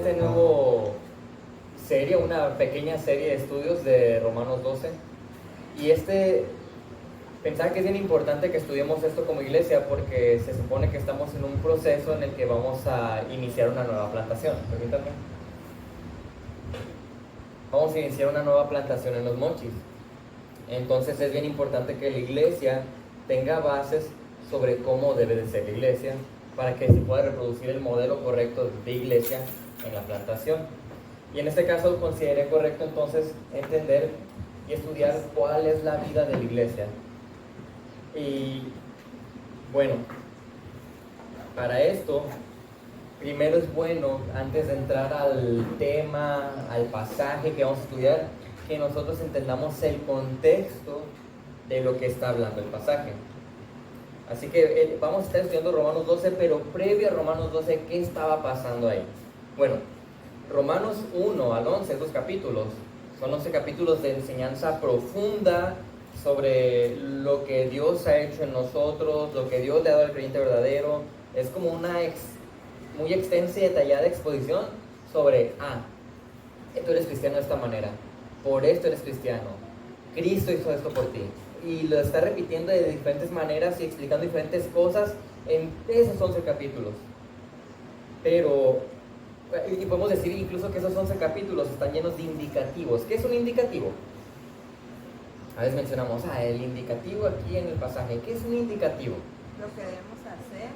este nuevo serie, una pequeña serie de estudios de Romanos 12. Y pensaba que es bien importante que estudiemos esto como iglesia porque se supone que estamos en un proceso en el que vamos a iniciar una nueva plantación. Permítanme. Vamos a iniciar una nueva plantación en Los Mochis. Entonces es bien importante que la iglesia tenga bases sobre cómo debe de ser la iglesia para que se pueda reproducir el modelo correcto de iglesia en la plantación. Y en este caso consideré correcto entonces entender y estudiar cuál es la vida de la iglesia. Y bueno, para esto, primero es bueno, antes de entrar al tema, al pasaje que vamos a estudiar, que nosotros entendamos el contexto de lo que está hablando el pasaje. Así que vamos a estar estudiando Romanos 12, pero previo a Romanos 12, ¿qué estaba pasando ahí? Bueno, Romanos 1 al 11, estos capítulos, son 11 capítulos de enseñanza profunda sobre lo que Dios ha hecho en nosotros, lo que Dios le ha dado al creyente verdadero. Es como una muy extensa y detallada exposición sobre, tú eres cristiano de esta manera, por esto eres cristiano, Cristo hizo esto por ti. Y lo está repitiendo de diferentes maneras y explicando diferentes cosas en esos 11 capítulos. Y podemos decir incluso que esos 11 capítulos están llenos de indicativos. ¿Qué es un indicativo? A veces mencionamos, el indicativo aquí en el pasaje. ¿Qué es un indicativo? Lo que debemos hacer.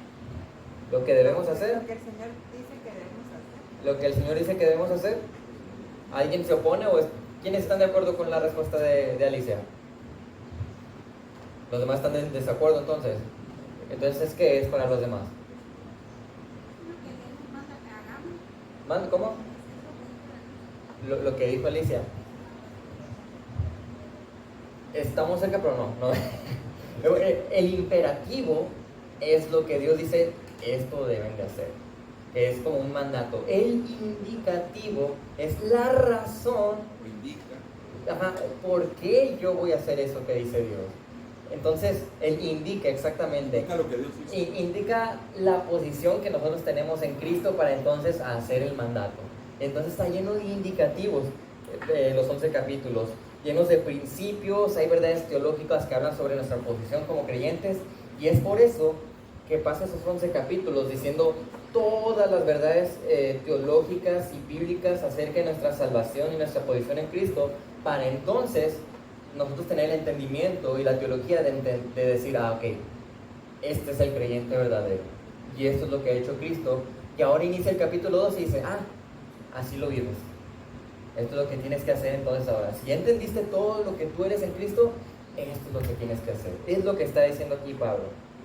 ¿Lo que debemos hacer? Lo que el Señor dice que debemos hacer. ¿Lo que el Señor dice que debemos hacer? ¿Alguien se opone o quiénes están de acuerdo con la respuesta de Alicia? ¿Los demás están en desacuerdo entonces? Entonces, ¿qué es para los demás? ¿Cómo? Lo que dijo Alicia. Estamos cerca, pero no. El imperativo es lo que Dios dice, esto deben de hacer. Es como un mandato. El indicativo es la razón por qué yo voy a hacer eso que dice Dios. Entonces, él indica exactamente, indica lo que Dios hizo. Indica la posición que nosotros tenemos en Cristo para entonces hacer el mandato. Entonces está lleno de indicativos, los 11 capítulos, llenos de principios, hay verdades teológicas que hablan sobre nuestra posición como creyentes, y es por eso que pasa esos 11 capítulos diciendo todas las verdades teológicas y bíblicas acerca de nuestra salvación y nuestra posición en Cristo, para entonces nosotros tener el entendimiento y la teología de decir, ok, este es el creyente verdadero y esto es lo que ha hecho Cristo. Y ahora inicia el capítulo 2 y dice, así lo vives, esto es lo que tienes que hacer. Entonces ahora, si ya entendiste todo lo que tú eres en Cristo, esto es lo que tienes que hacer. Es lo que está diciendo aquí Pablo,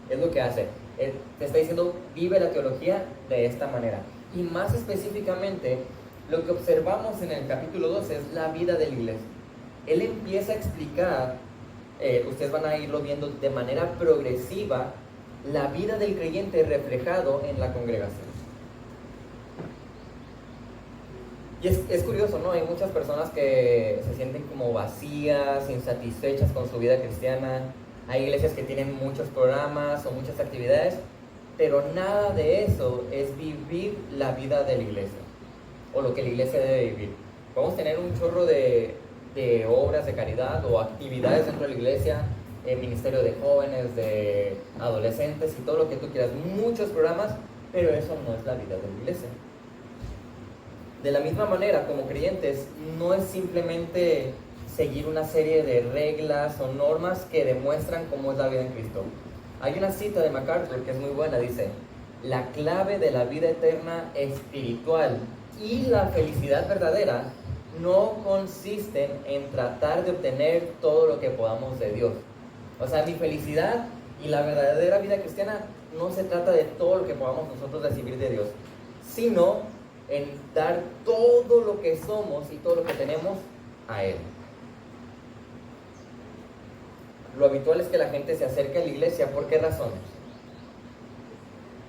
es lo que hace. Te está diciendo, vive la teología de esta manera. Y más específicamente, lo que observamos en el capítulo 2 es la vida de la iglesia. Él empieza a explicar, ustedes van a irlo viendo de manera progresiva, la vida del creyente reflejado en la congregación. Y es curioso, ¿no? Hay muchas personas que se sienten como vacías, insatisfechas con su vida cristiana. Hay iglesias que tienen muchos programas o muchas actividades, pero nada de eso es vivir la vida de la iglesia, o lo que la iglesia debe vivir. Podemos tener un chorro de obras de caridad o actividades dentro de la iglesia, ministerio de jóvenes, de adolescentes y todo lo que tú quieras, muchos programas, pero eso no es la vida de la iglesia. De la misma manera, como creyentes, no es simplemente seguir una serie de reglas o normas que demuestran cómo es la vida en Cristo. Hay una cita de MacArthur que es muy buena, dice, la clave de la vida eterna espiritual y la felicidad verdadera no consisten en tratar de obtener todo lo que podamos de Dios. O sea, mi felicidad y la verdadera vida cristiana no se trata de todo lo que podamos nosotros recibir de Dios, sino en dar todo lo que somos y todo lo que tenemos a Él. Lo habitual es que la gente se acerque a la iglesia. ¿Por qué razones?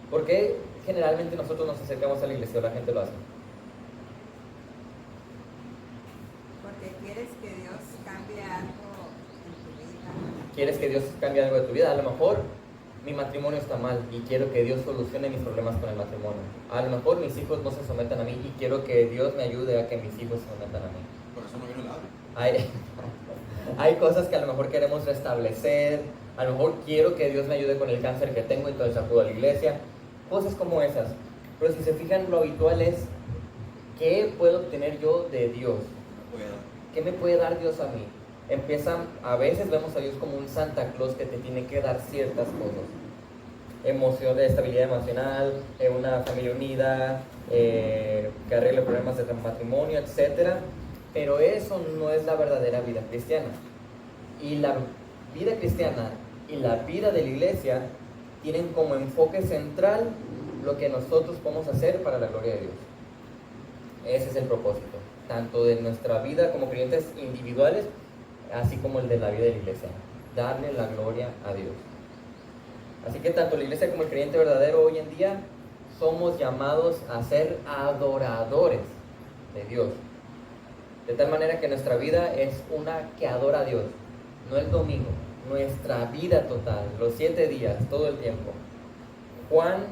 ¿Por qué generalmente nosotros nos acercamos a la iglesia o la gente lo hace? Porque quieres que Dios cambie algo en tu vida. ¿Quieres que Dios cambie algo de tu vida? A lo mejor mi matrimonio está mal y quiero que Dios solucione mis problemas con el matrimonio. A lo mejor mis hijos no se sometan a mí y quiero que Dios me ayude a que mis hijos se sometan a mí. Por eso no vino el ave. Hay cosas que a lo mejor queremos restablecer, a lo mejor quiero que Dios me ayude con el cáncer que tengo, entonces acudo a la iglesia, cosas como esas. Pero si se fijan, lo habitual es, ¿qué puedo obtener yo de Dios? ¿Qué me puede dar Dios a mí? A veces vemos a Dios como un Santa Claus que te tiene que dar ciertas cosas. Emoción, de estabilidad emocional, una familia unida, que arregle problemas de matrimonio, etc. Pero eso no es la verdadera vida cristiana. Y la vida cristiana y la vida de la iglesia tienen como enfoque central lo que nosotros podemos hacer para la gloria de Dios. Ese es el propósito, tanto de nuestra vida como creyentes individuales, así como el de la vida de la iglesia, darle la gloria a Dios. Así que tanto la iglesia como el creyente verdadero hoy en día somos llamados a ser adoradores de Dios. De tal manera que nuestra vida es una que adora a Dios, no el domingo, nuestra vida total, los 7 días, todo el tiempo. Juan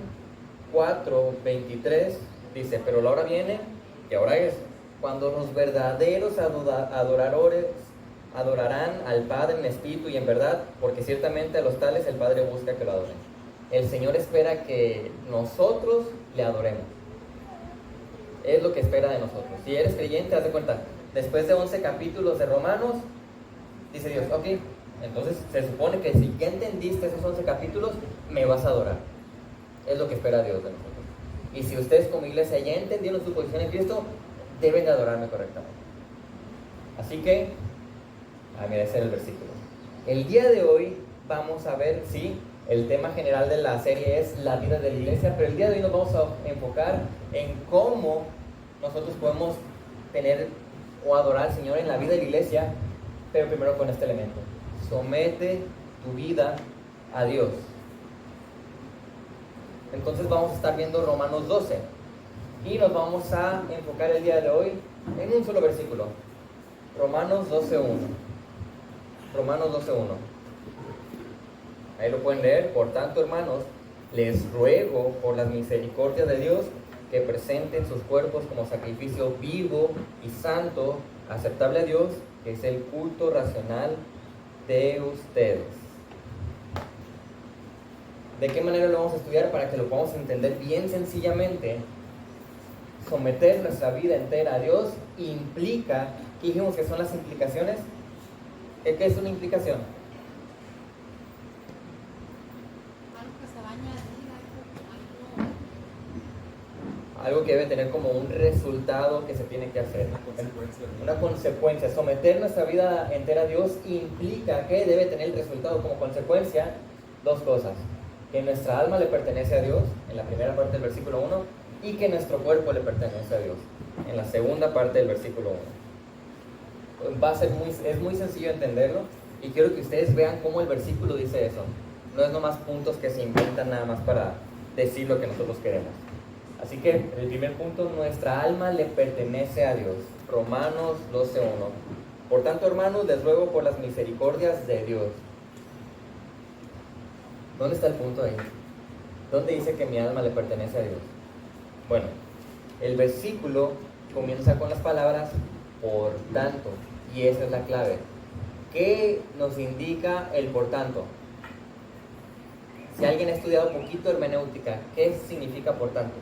4:23 dice, pero la hora viene, y ahora es, cuando los verdaderos adoradores adorarán al Padre en espíritu y en verdad, porque ciertamente a los tales el Padre busca que lo adoren. El Señor espera que nosotros le adoremos. Es lo que espera de nosotros. Si eres creyente, haz de cuenta, después de 11 capítulos de Romanos, dice Dios, ok, entonces se supone que si ya entendiste esos 11 capítulos, me vas a adorar. Es lo que espera Dios de nosotros. Y si ustedes como iglesia ya entendieron su posición en Cristo, deben de adorarme correctamente. Así que, mira, ese era el versículo. El día de hoy vamos a ver, sí, el tema general de la serie es la vida de la iglesia, pero el día de hoy nos vamos a enfocar en cómo nosotros podemos tener o adorar al Señor en la vida de la iglesia, pero primero con este elemento: somete tu vida a Dios. Entonces vamos a estar viendo Romanos 12 y nos vamos a enfocar el día de hoy en un solo versículo, Romanos 12:1. Romanos 12:1. Ahí lo pueden leer. Por tanto, hermanos, les ruego por las misericordias de Dios que presenten sus cuerpos como sacrificio vivo y santo, aceptable a Dios, que es el culto racional de ustedes. ¿De qué manera lo vamos a estudiar? Para que lo podamos entender bien sencillamente. Someter nuestra vida entera a Dios implica, ¿qué dijimos que son las implicaciones? ¿Qué es una implicación? Algo que se va a añadir, Algo que debe tener como un resultado que se tiene que hacer. Una consecuencia. Una consecuencia. Someter nuestra vida entera a Dios implica que debe tener el resultado como consecuencia dos cosas: que nuestra alma le pertenece a Dios, en la primera parte del versículo 1, y que nuestro cuerpo le pertenece a Dios, en la segunda parte del versículo 1. Es muy sencillo entenderlo, y quiero que ustedes vean cómo el versículo dice eso. No es nomás puntos que se inventan nada más para decir lo que nosotros queremos. Así que el primer punto: nuestra alma le pertenece a Dios. Romanos 12:1. Por tanto, hermanos, les ruego por las misericordias de Dios. ¿Dónde está el punto ahí? ¿Dónde dice que mi alma le pertenece a Dios? Bueno, el versículo comienza con las palabras por tanto, y esa es la clave. ¿Qué nos indica el por tanto? Si alguien ha estudiado un poquito hermenéutica, ¿qué significa por tanto?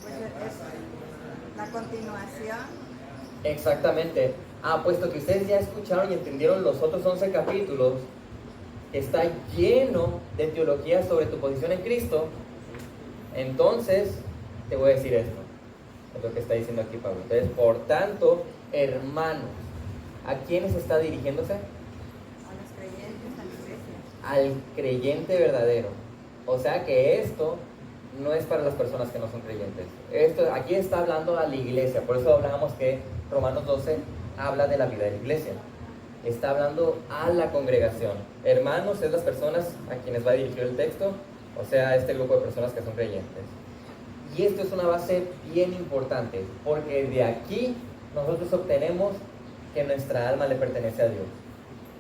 Pues es la continuación. Exactamente. Puesto que ustedes ya escucharon y entendieron los otros 11 capítulos, está lleno de teología sobre tu posición en Cristo, entonces te voy a decir esto, es lo que está diciendo aquí Pablo. Entonces, por tanto, hermanos, ¿a quiénes está dirigiéndose? A los creyentes, a la iglesia. Al creyente verdadero. O sea que esto no es para las personas que no son creyentes. Aquí está hablando a la iglesia. Por eso hablábamos que Romanos 12 habla de la vida de la iglesia. Está hablando a la congregación. Hermanos es las personas a quienes va dirigido el texto, o sea, este grupo de personas que son creyentes. Y esto es una base bien importante, porque de aquí nosotros obtenemos que nuestra alma le pertenece a Dios.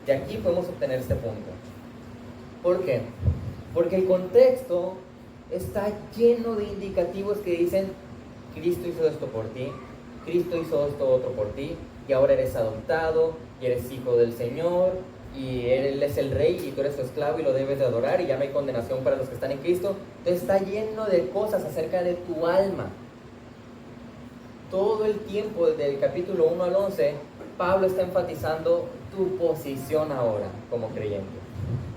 De aquí podemos obtener este punto. ¿Por qué? Porque el contexto está lleno de indicativos que dicen, Cristo hizo esto por ti, Cristo hizo esto otro por ti, y ahora eres adoptado, y eres hijo del Señor, y Él es el rey, y tú eres su esclavo, y lo debes de adorar, y ya no hay condenación para los que están en Cristo. Entonces está lleno de cosas acerca de tu alma. Todo el tiempo, desde el capítulo 1 al 11, Pablo está enfatizando tu posición ahora como creyente.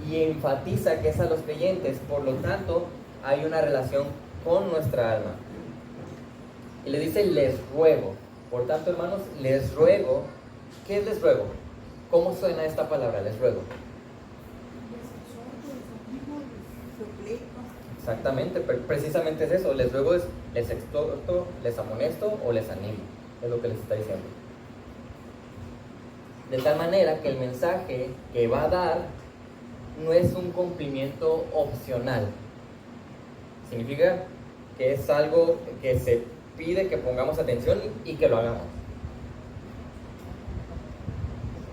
Y enfatiza que es a los creyentes, por lo tanto, hay una relación con nuestra alma. Y le dice, les ruego. Por tanto, hermanos, les ruego. ¿Qué es les ruego? ¿Cómo suena esta palabra, les ruego? Exactamente, precisamente es eso. Les ruego es, les exhorto, les amonesto o les animo. Es lo que les está diciendo. De tal manera que el mensaje que va a dar no es un cumplimiento opcional. Significa que es algo que se pide que pongamos atención y que lo hagamos.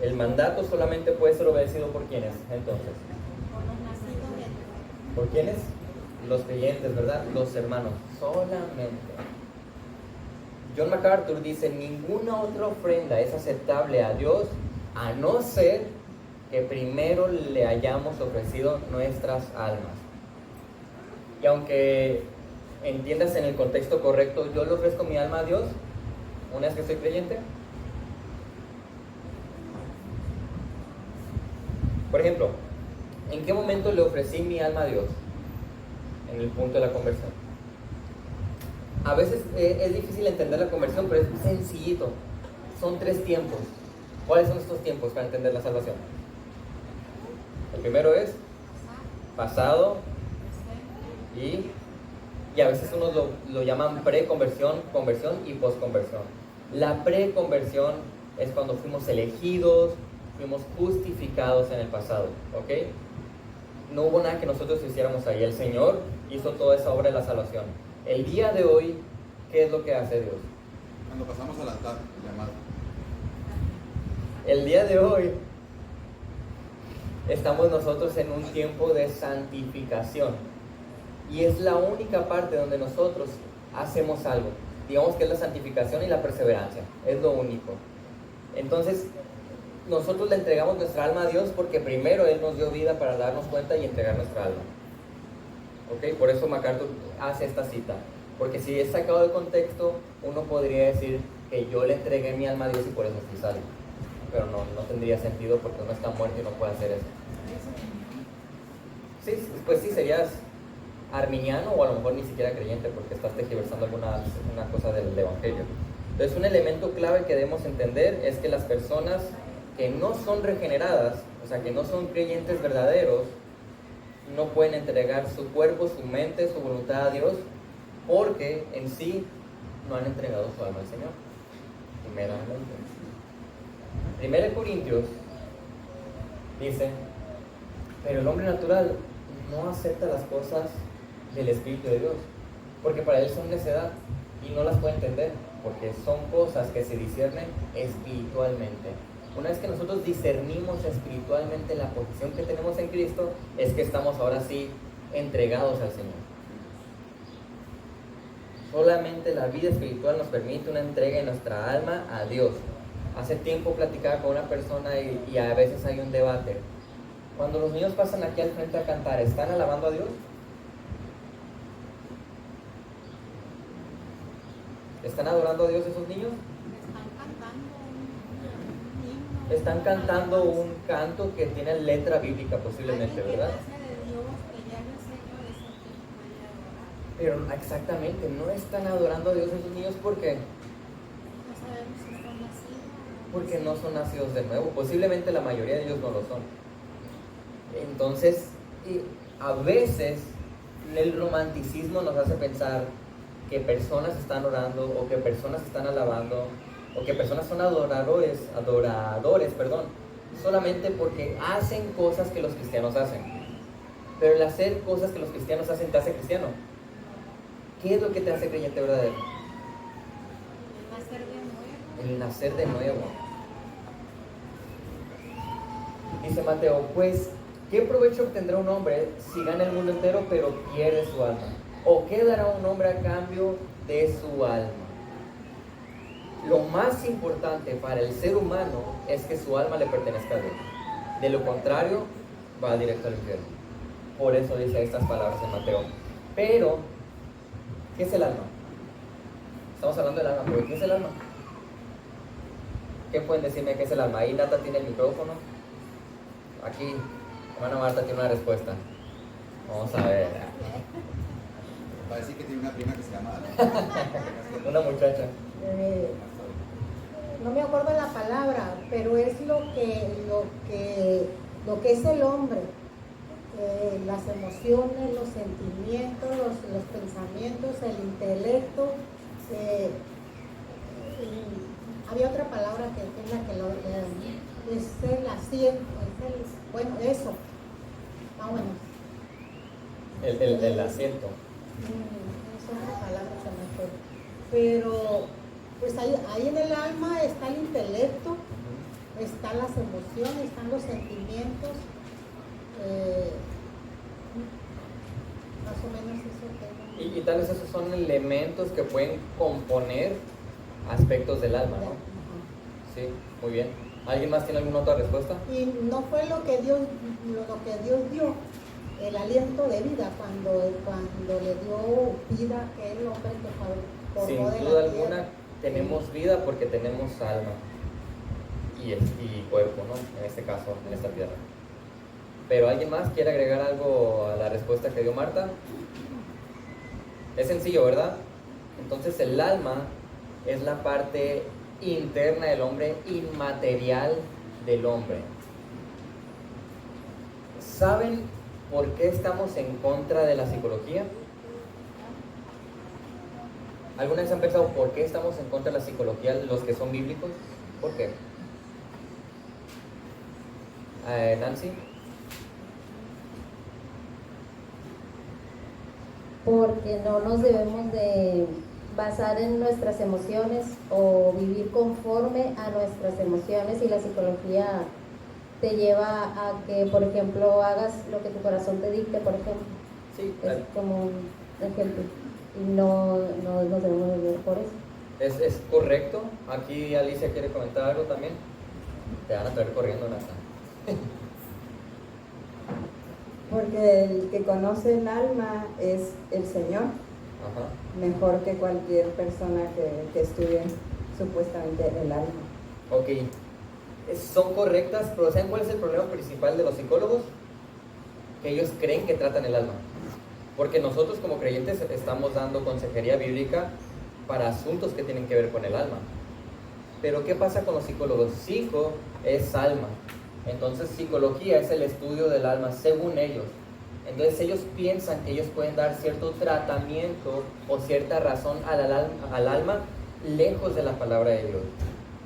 El mandato solamente puede ser obedecido por ¿quiénes? Entonces, ¿por quiénes? Los creyentes, ¿verdad? Los hermanos, solamente. John MacArthur dice, ninguna otra ofrenda es aceptable a Dios a no ser que primero le hayamos ofrecido nuestras almas. Y aunque entiendas en el contexto correcto, yo le ofrezco mi alma a Dios una vez que soy creyente. Por ejemplo, ¿en qué momento le ofrecí mi alma a Dios? En el punto de la conversión. A veces es difícil entender la conversión, pero es sencillito. Son 3 tiempos. ¿Cuáles son estos tiempos para entender la salvación? El primero es pasado y a veces unos lo llaman preconversión, conversión y posconversión. La preconversión es cuando fuimos elegidos, fuimos justificados en el pasado, ¿ok? No hubo nada que nosotros hiciéramos ahí. El Señor hizo toda esa obra de la salvación. El día de hoy, ¿qué es lo que hace Dios? Cuando pasamos al altar, llamado. El día de hoy estamos nosotros en un tiempo de santificación. Y es la única parte donde nosotros hacemos algo. Digamos que es la santificación y la perseverancia. Es lo único. Entonces, nosotros le entregamos nuestra alma a Dios porque primero Él nos dio vida para darnos cuenta y entregar nuestra alma. ¿Ok? Por eso MacArthur hace esta cita. Porque si es sacado de contexto, uno podría decir que yo le entregué mi alma a Dios y por eso estoy salvo. Pero no tendría sentido porque uno está muerto y no puede hacer eso. Sí, pues sí, serías arminiano o a lo mejor ni siquiera creyente porque estás tergiversando una cosa del Evangelio. Entonces, un elemento clave que debemos entender es que las personas que no son regeneradas, o sea, que no son creyentes verdaderos, no pueden entregar su cuerpo, su mente, su voluntad a Dios porque en sí no han entregado su alma al Señor. Primeramente. 1 Corintios dice, pero el hombre natural no acepta las cosas del Espíritu de Dios, porque para él son necedad y no las puede entender, porque son cosas que se disciernen espiritualmente. Una vez que nosotros discernimos espiritualmente la posición que tenemos en Cristo, es que estamos ahora sí entregados al Señor. Solamente la vida espiritual nos permite una entrega de nuestra alma a Dios. Hace tiempo platicaba con una persona y a veces hay un debate. Cuando los niños pasan aquí al frente a cantar, ¿están alabando a Dios? ¿Están adorando a Dios esos niños? Están cantando un canto que tiene letra bíblica posiblemente, ¿verdad? Pero exactamente, no están adorando a Dios esos niños porque no son nacidos de nuevo. Posiblemente la mayoría de ellos no lo son. Entonces, a veces el romanticismo nos hace pensar que personas están orando o que personas están alabando o que personas son adoradores, solamente porque hacen cosas que los cristianos hacen. Pero el hacer cosas que los cristianos hacen te hace cristiano. ¿Qué es lo que te hace creyente verdadero? El nacer de nuevo. Dice Mateo, pues ¿Qué provecho obtendrá un hombre si gana el mundo entero pero pierde su alma? ¿O qué dará un hombre a cambio de su alma? Lo más importante para el ser humano es que su alma le pertenezca a Dios. De lo contrario, va directo al infierno. Por eso dice estas palabras en Mateo. Pero, ¿qué es el alma? Estamos hablando del alma, pero ¿qué es el alma? ¿Qué pueden decirme qué es el alma? Ahí Nata tiene el micrófono. Aquí, hermana Marta tiene una respuesta. Vamos a ver. Va a decir que tiene una prima que se llama Una muchacha. No me acuerdo la palabra, pero es lo que es el hombre. Las emociones, los sentimientos, los pensamientos, el intelecto. Había otra palabra que es la que es el asiento, bueno, eso. Ah, bueno. El asiento. Es otra palabra que me fue. Pero, pues ahí en el alma está el intelecto, están las emociones, están los sentimientos. Más o menos eso que... Y tal vez esos son elementos que pueden componer aspectos del alma, ¿no? Sí, muy bien. ¿Alguien más tiene alguna otra respuesta? Y no fue lo que Dios dio, el aliento de vida, cuando le dio vida a aquel hombre que formó Sin de duda la alguna tierra. tenemos vida porque tenemos alma y cuerpo, ¿no? En este caso, en esta tierra. Pero ¿alguien más quiere agregar algo a la respuesta que dio Marta? Es sencillo, ¿verdad? Entonces el alma es la parte interna del hombre, inmaterial del hombre. ¿Saben por qué estamos en contra de la psicología? ¿Alguna vez han pensado por qué estamos en contra de la psicología los que son bíblicos? ¿Por qué? Nancy. Porque no nos debemos de basar en nuestras emociones o vivir conforme a nuestras emociones, y la psicología te lleva a que, por ejemplo, hagas lo que tu corazón te dicte, por ejemplo. Sí, Es como un ejemplo, y no nos debemos de ver por eso. es correcto. Aquí Alicia quiere comentar algo también. Te van a traer corriendo, Nata. Porque el que conoce el alma es el Señor, Ajá. mejor que cualquier persona que estudie supuestamente el alma. Ok, son correctas, pero ¿saben cuál es el problema principal de los psicólogos? Que ellos creen que tratan el alma. Porque nosotros como creyentes estamos dando consejería bíblica para asuntos que tienen que ver con el alma. Pero ¿qué pasa con los psicólogos? Psico es alma. Entonces psicología es el estudio del alma según ellos. Entonces ellos piensan que ellos pueden dar cierto tratamiento o cierta razón al alma lejos de la palabra de Dios.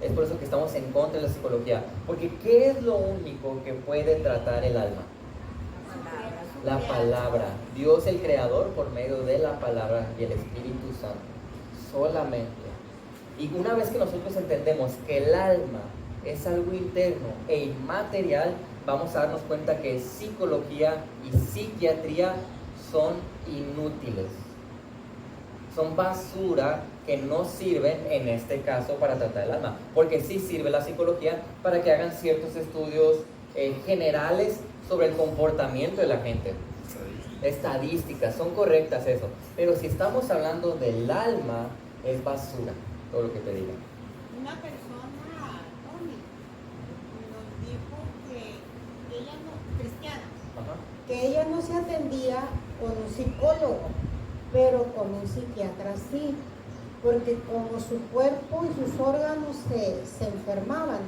Es por eso que estamos en contra de la psicología. Porque ¿qué es lo único que puede tratar el alma? La palabra. Dios el Creador por medio de la palabra y el Espíritu Santo. Solamente. Y una vez que nosotros entendemos que el alma es algo interno e inmaterial, vamos a darnos cuenta que psicología y psiquiatría son inútiles. Son basura que no sirven en este caso para tratar el alma, porque sí sirve la psicología para que hagan ciertos estudios generales sobre el comportamiento de la gente. Estadísticas, son correctas eso, pero si estamos hablando del alma, es basura, todo lo que te diga. Una persona, Tony, nos dijo que ella no, cristiana, Ajá. Que ella no se atendía con un psicólogo, pero con un psiquiatra sí, porque como su cuerpo y sus órganos se enfermaban,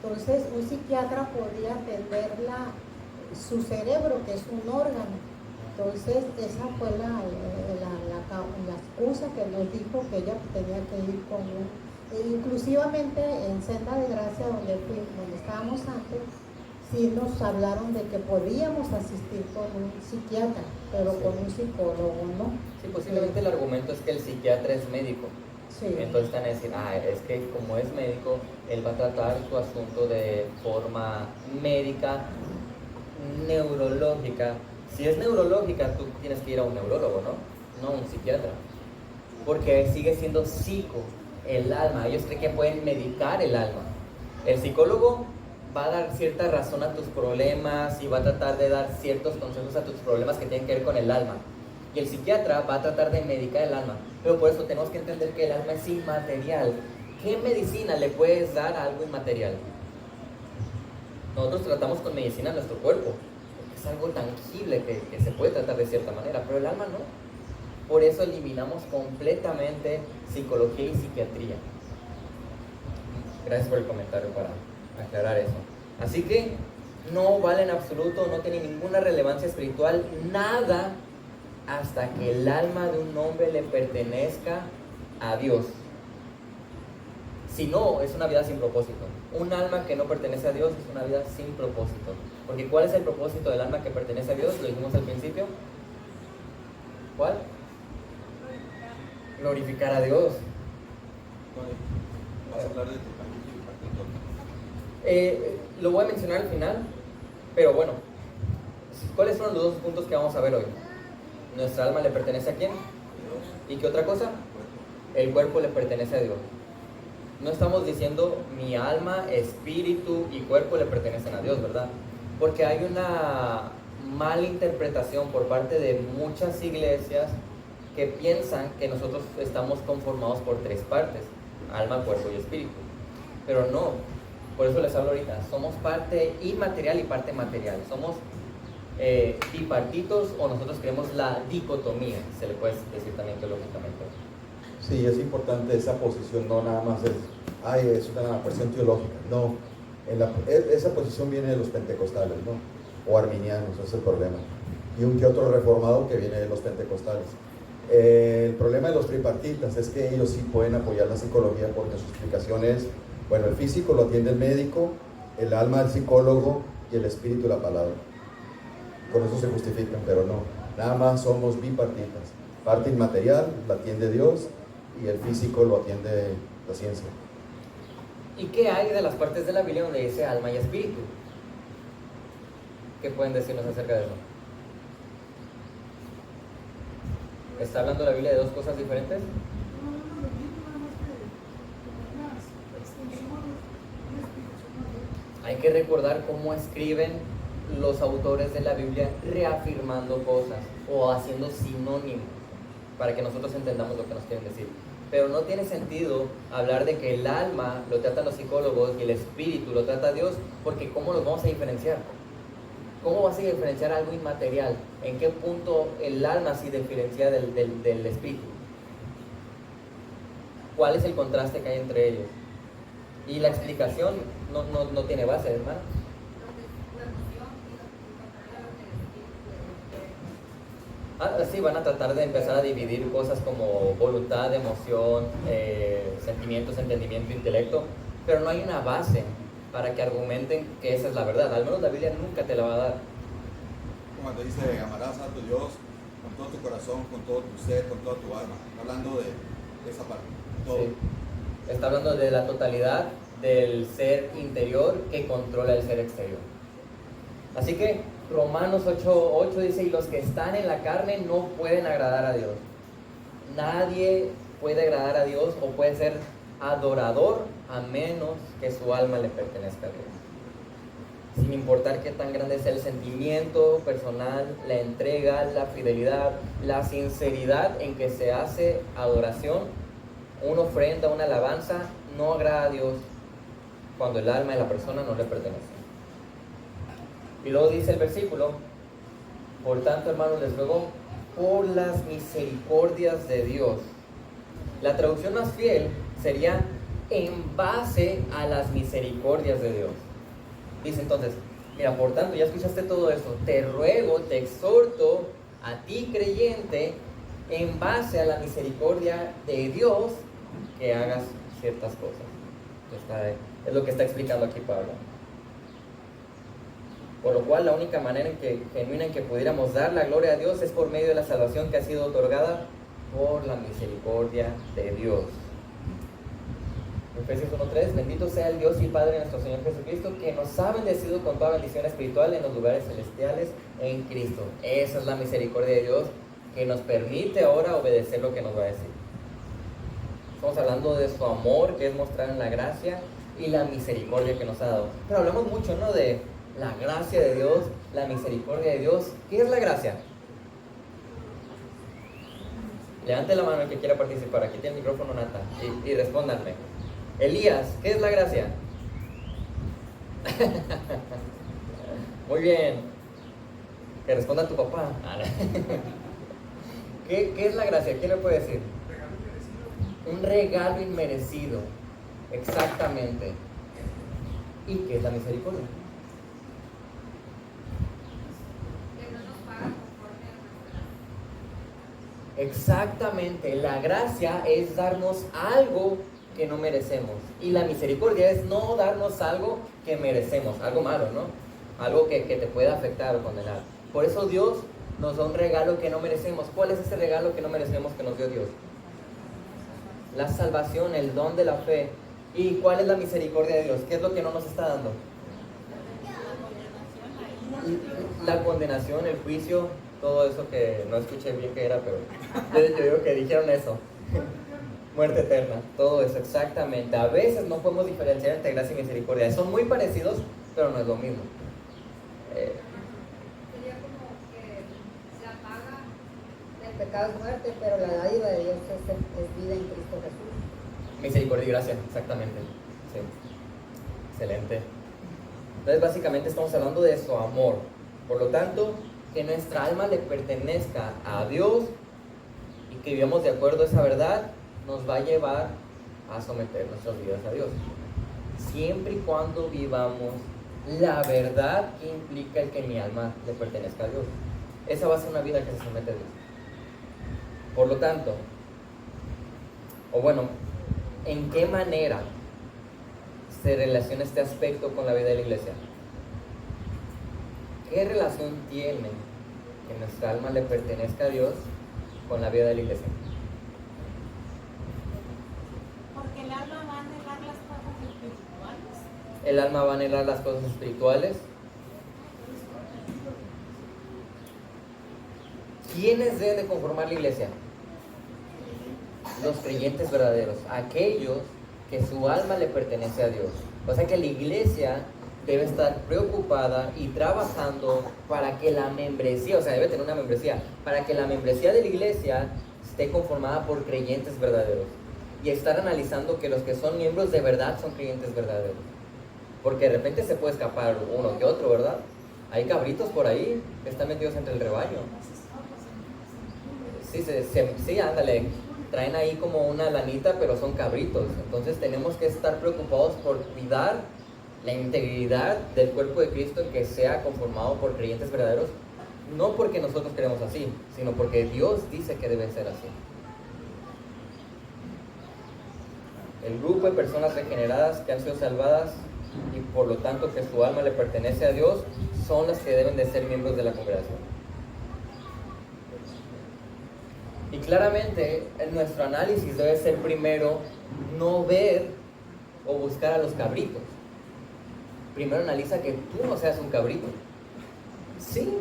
entonces un psiquiatra podía atenderla, su cerebro, que es un órgano. Entonces esa fue la excusa que nos dijo que ella tenía que ir con un, inclusivamente en Senda de Gracia donde estábamos antes, sí nos hablaron de que podíamos asistir con un psiquiatra, pero Sí. con un psicólogo no. Sí, posiblemente el argumento es que el psiquiatra es médico. Sí. Entonces están a decir, es que como es médico, él va a tratar tu asunto de forma médica. neurológica, si es neurológica, tú tienes que ir a un neurólogo, ¿no? No a un psiquiatra. Porque sigue siendo psico, el alma. Ellos creen que pueden medicar el alma. El psicólogo va a dar cierta razón a tus problemas y va a tratar de dar ciertos consejos a tus problemas que tienen que ver con el alma. Y el psiquiatra va a tratar de medicar el alma. Pero por eso tenemos que entender que el alma es inmaterial. ¿Qué medicina le puedes dar a algo inmaterial? Nosotros tratamos con medicina nuestro cuerpo, porque es algo tangible que se puede tratar de cierta manera, pero el alma no. Por eso eliminamos completamente psicología y psiquiatría. Gracias por el comentario para aclarar eso. Así que no vale en absoluto, no tiene ninguna relevancia espiritual, nada, hasta que el alma de un hombre le pertenezca a Dios. Si no, es una vida sin propósito. Un alma que no pertenece a Dios es una vida sin propósito. Porque ¿cuál es el propósito del alma que pertenece a Dios? Lo dijimos al principio. ¿Cuál? Glorificar a Dios. Vas a hablar de tripartito y bipartito. Lo voy a mencionar al final, pero bueno, ¿cuáles son los dos puntos que vamos a ver hoy? Nuestra alma le pertenece a quién, y qué otra cosa, el cuerpo le pertenece a Dios. No estamos diciendo mi alma, espíritu y cuerpo le pertenecen a Dios, ¿verdad? Porque hay una mala interpretación por parte de muchas iglesias que piensan que nosotros estamos conformados por tres partes: alma, cuerpo y espíritu. Pero no, por eso les hablo ahorita, somos parte inmaterial y parte material. Somos bipartitos, o nosotros creemos la dicotomía, se le puede decir también teológicamente. Sí, es importante esa posición, no nada más es una cuestión teológica, no. Esa posición viene de los pentecostales, ¿no? O arminianos, ese es el problema. Y un que otro reformado que viene de los pentecostales. El problema de los tripartitas es que ellos sí pueden apoyar la psicología porque su explicación es, bueno, el físico lo atiende el médico, el alma el psicólogo y el espíritu la palabra. Con eso se justifican, pero no. Nada más somos bipartitas. Parte inmaterial la atiende Dios y el físico lo atiende la ciencia. ¿Y qué hay de las partes de la Biblia donde dice alma y espíritu? ¿Qué pueden decirnos acerca de eso? ¿Está hablando la Biblia de dos cosas diferentes? Hay que recordar cómo escriben los autores de la Biblia reafirmando cosas o haciendo sinónimos para que nosotros entendamos lo que nos quieren decir. Pero no tiene sentido hablar de que el alma lo tratan los psicólogos y el espíritu lo trata Dios, porque ¿cómo los vamos a diferenciar? ¿Cómo vas a diferenciar algo inmaterial? ¿En qué punto el alma se diferencia del espíritu? ¿Cuál es el contraste que hay entre ellos? Y la explicación no tiene base, hermano. Sí, van a tratar de empezar a dividir cosas como voluntad, emoción, sentimientos, entendimiento, intelecto, pero no hay una base para que argumenten que esa es la verdad. Al menos la Biblia nunca te la va a dar. Cuando dice amarás a tu Dios con todo tu corazón, con todo tu ser, con toda tu alma, hablando de esa parte, todo. Sí. Está hablando de la totalidad del ser interior que controla el ser exterior. Así que Romanos 8:8 dice: y los que están en la carne no pueden agradar a Dios. Nadie puede agradar a Dios o puede ser adorador a menos que su alma le pertenezca a Dios. Sin importar qué tan grande sea el sentimiento personal, la entrega, la fidelidad, la sinceridad en que se hace adoración, una ofrenda, una alabanza, no agrada a Dios cuando el alma de la persona no le pertenece. Y luego dice el versículo: por tanto, hermanos, les ruego por las misericordias de Dios. La traducción más fiel sería en base a las misericordias de Dios. Dice entonces, mira, por tanto, ya escuchaste todo eso, te ruego, te exhorto a ti creyente, en base a la misericordia de Dios, que hagas ciertas cosas. Es lo que está explicando aquí Pablo. Por lo cual, la única manera genuina en que pudiéramos dar la gloria a Dios es por medio de la salvación que ha sido otorgada por la misericordia de Dios. Efesios 1:3, bendito sea el Dios y Padre de nuestro Señor Jesucristo, que nos ha bendecido con toda bendición espiritual en los lugares celestiales en Cristo. Esa es la misericordia de Dios, que nos permite ahora obedecer lo que nos va a decir. Estamos hablando de su amor, que es mostrar en la gracia, y la misericordia que nos ha dado. Pero hablamos mucho, ¿no?, de la gracia de Dios, la misericordia de Dios. ¿Qué es la gracia? Levante la mano el que quiera participar. Aquí tiene el micrófono, Nata, y respóndanme. Elías, ¿qué es la gracia? Muy bien. Que responda tu papá. ¿Qué es la gracia? ¿Quién me puede decir? Un regalo inmerecido. Exactamente. ¿Y qué es la misericordia? Que no nos paga conforme a nuestra. Exactamente. La gracia es darnos algo que no merecemos. Y la misericordia es no darnos algo que merecemos. Algo malo, ¿no? Algo que te pueda afectar o condenar. Por eso Dios nos da un regalo que no merecemos. ¿Cuál es ese regalo que no merecemos que nos dio Dios? La salvación, el don de la fe. ¿Y cuál es la misericordia de Dios? ¿Qué es lo que no nos está dando? La condenación, el juicio, todo eso que no escuché bien qué era, pero yo digo que dijeron eso. Muerte eterna, todo eso, exactamente. A veces no podemos diferenciar entre gracia y misericordia. Son muy parecidos, pero no es lo mismo. Sería como que la paga El pecado es muerte, pero la dádiva de Dios es vida en Cristo Jesús. Misericordia y gracia, exactamente. Sí. Excelente. Entonces, básicamente estamos hablando de su amor. Por lo tanto, que nuestra alma le pertenezca a Dios y que vivamos de acuerdo a esa verdad, nos va a llevar a someter nuestras vidas a Dios. Siempre y cuando vivamos la verdad que implica el que mi alma le pertenezca a Dios. Esa va a ser una vida que se somete a Dios. Por lo tanto, o bueno, ¿en qué manera se relaciona este aspecto con la vida de la iglesia? ¿Qué relación tiene que nuestra alma le pertenezca a Dios con la vida de la iglesia? Porque el alma va a anhelar las cosas espirituales. El alma va a anhelar las cosas espirituales. ¿Quiénes deben de conformar la iglesia? Los creyentes verdaderos, aquellos que su alma le pertenece a Dios. O sea que la iglesia debe estar preocupada y trabajando para que la membresía, o sea, debe tener una membresía, para que la membresía de la iglesia esté conformada por creyentes verdaderos. Y estar analizando que los que son miembros de verdad son creyentes verdaderos. Porque de repente se puede escapar uno que otro, ¿verdad? Hay cabritos por ahí que están metidos entre el rebaño. Sí, ándale. Traen ahí como una lanita, pero son cabritos. Entonces tenemos que estar preocupados por cuidar la integridad del cuerpo de Cristo, en que sea conformado por creyentes verdaderos, no porque nosotros queremos así, sino porque Dios dice que debe ser así. El grupo de personas regeneradas que han sido salvadas y por lo tanto que su alma le pertenece a Dios son las que deben de ser miembros de la congregación. Y claramente nuestro análisis debe ser primero no ver o buscar a los cabritos. Primero analiza que tú no seas un cabrito. Sí,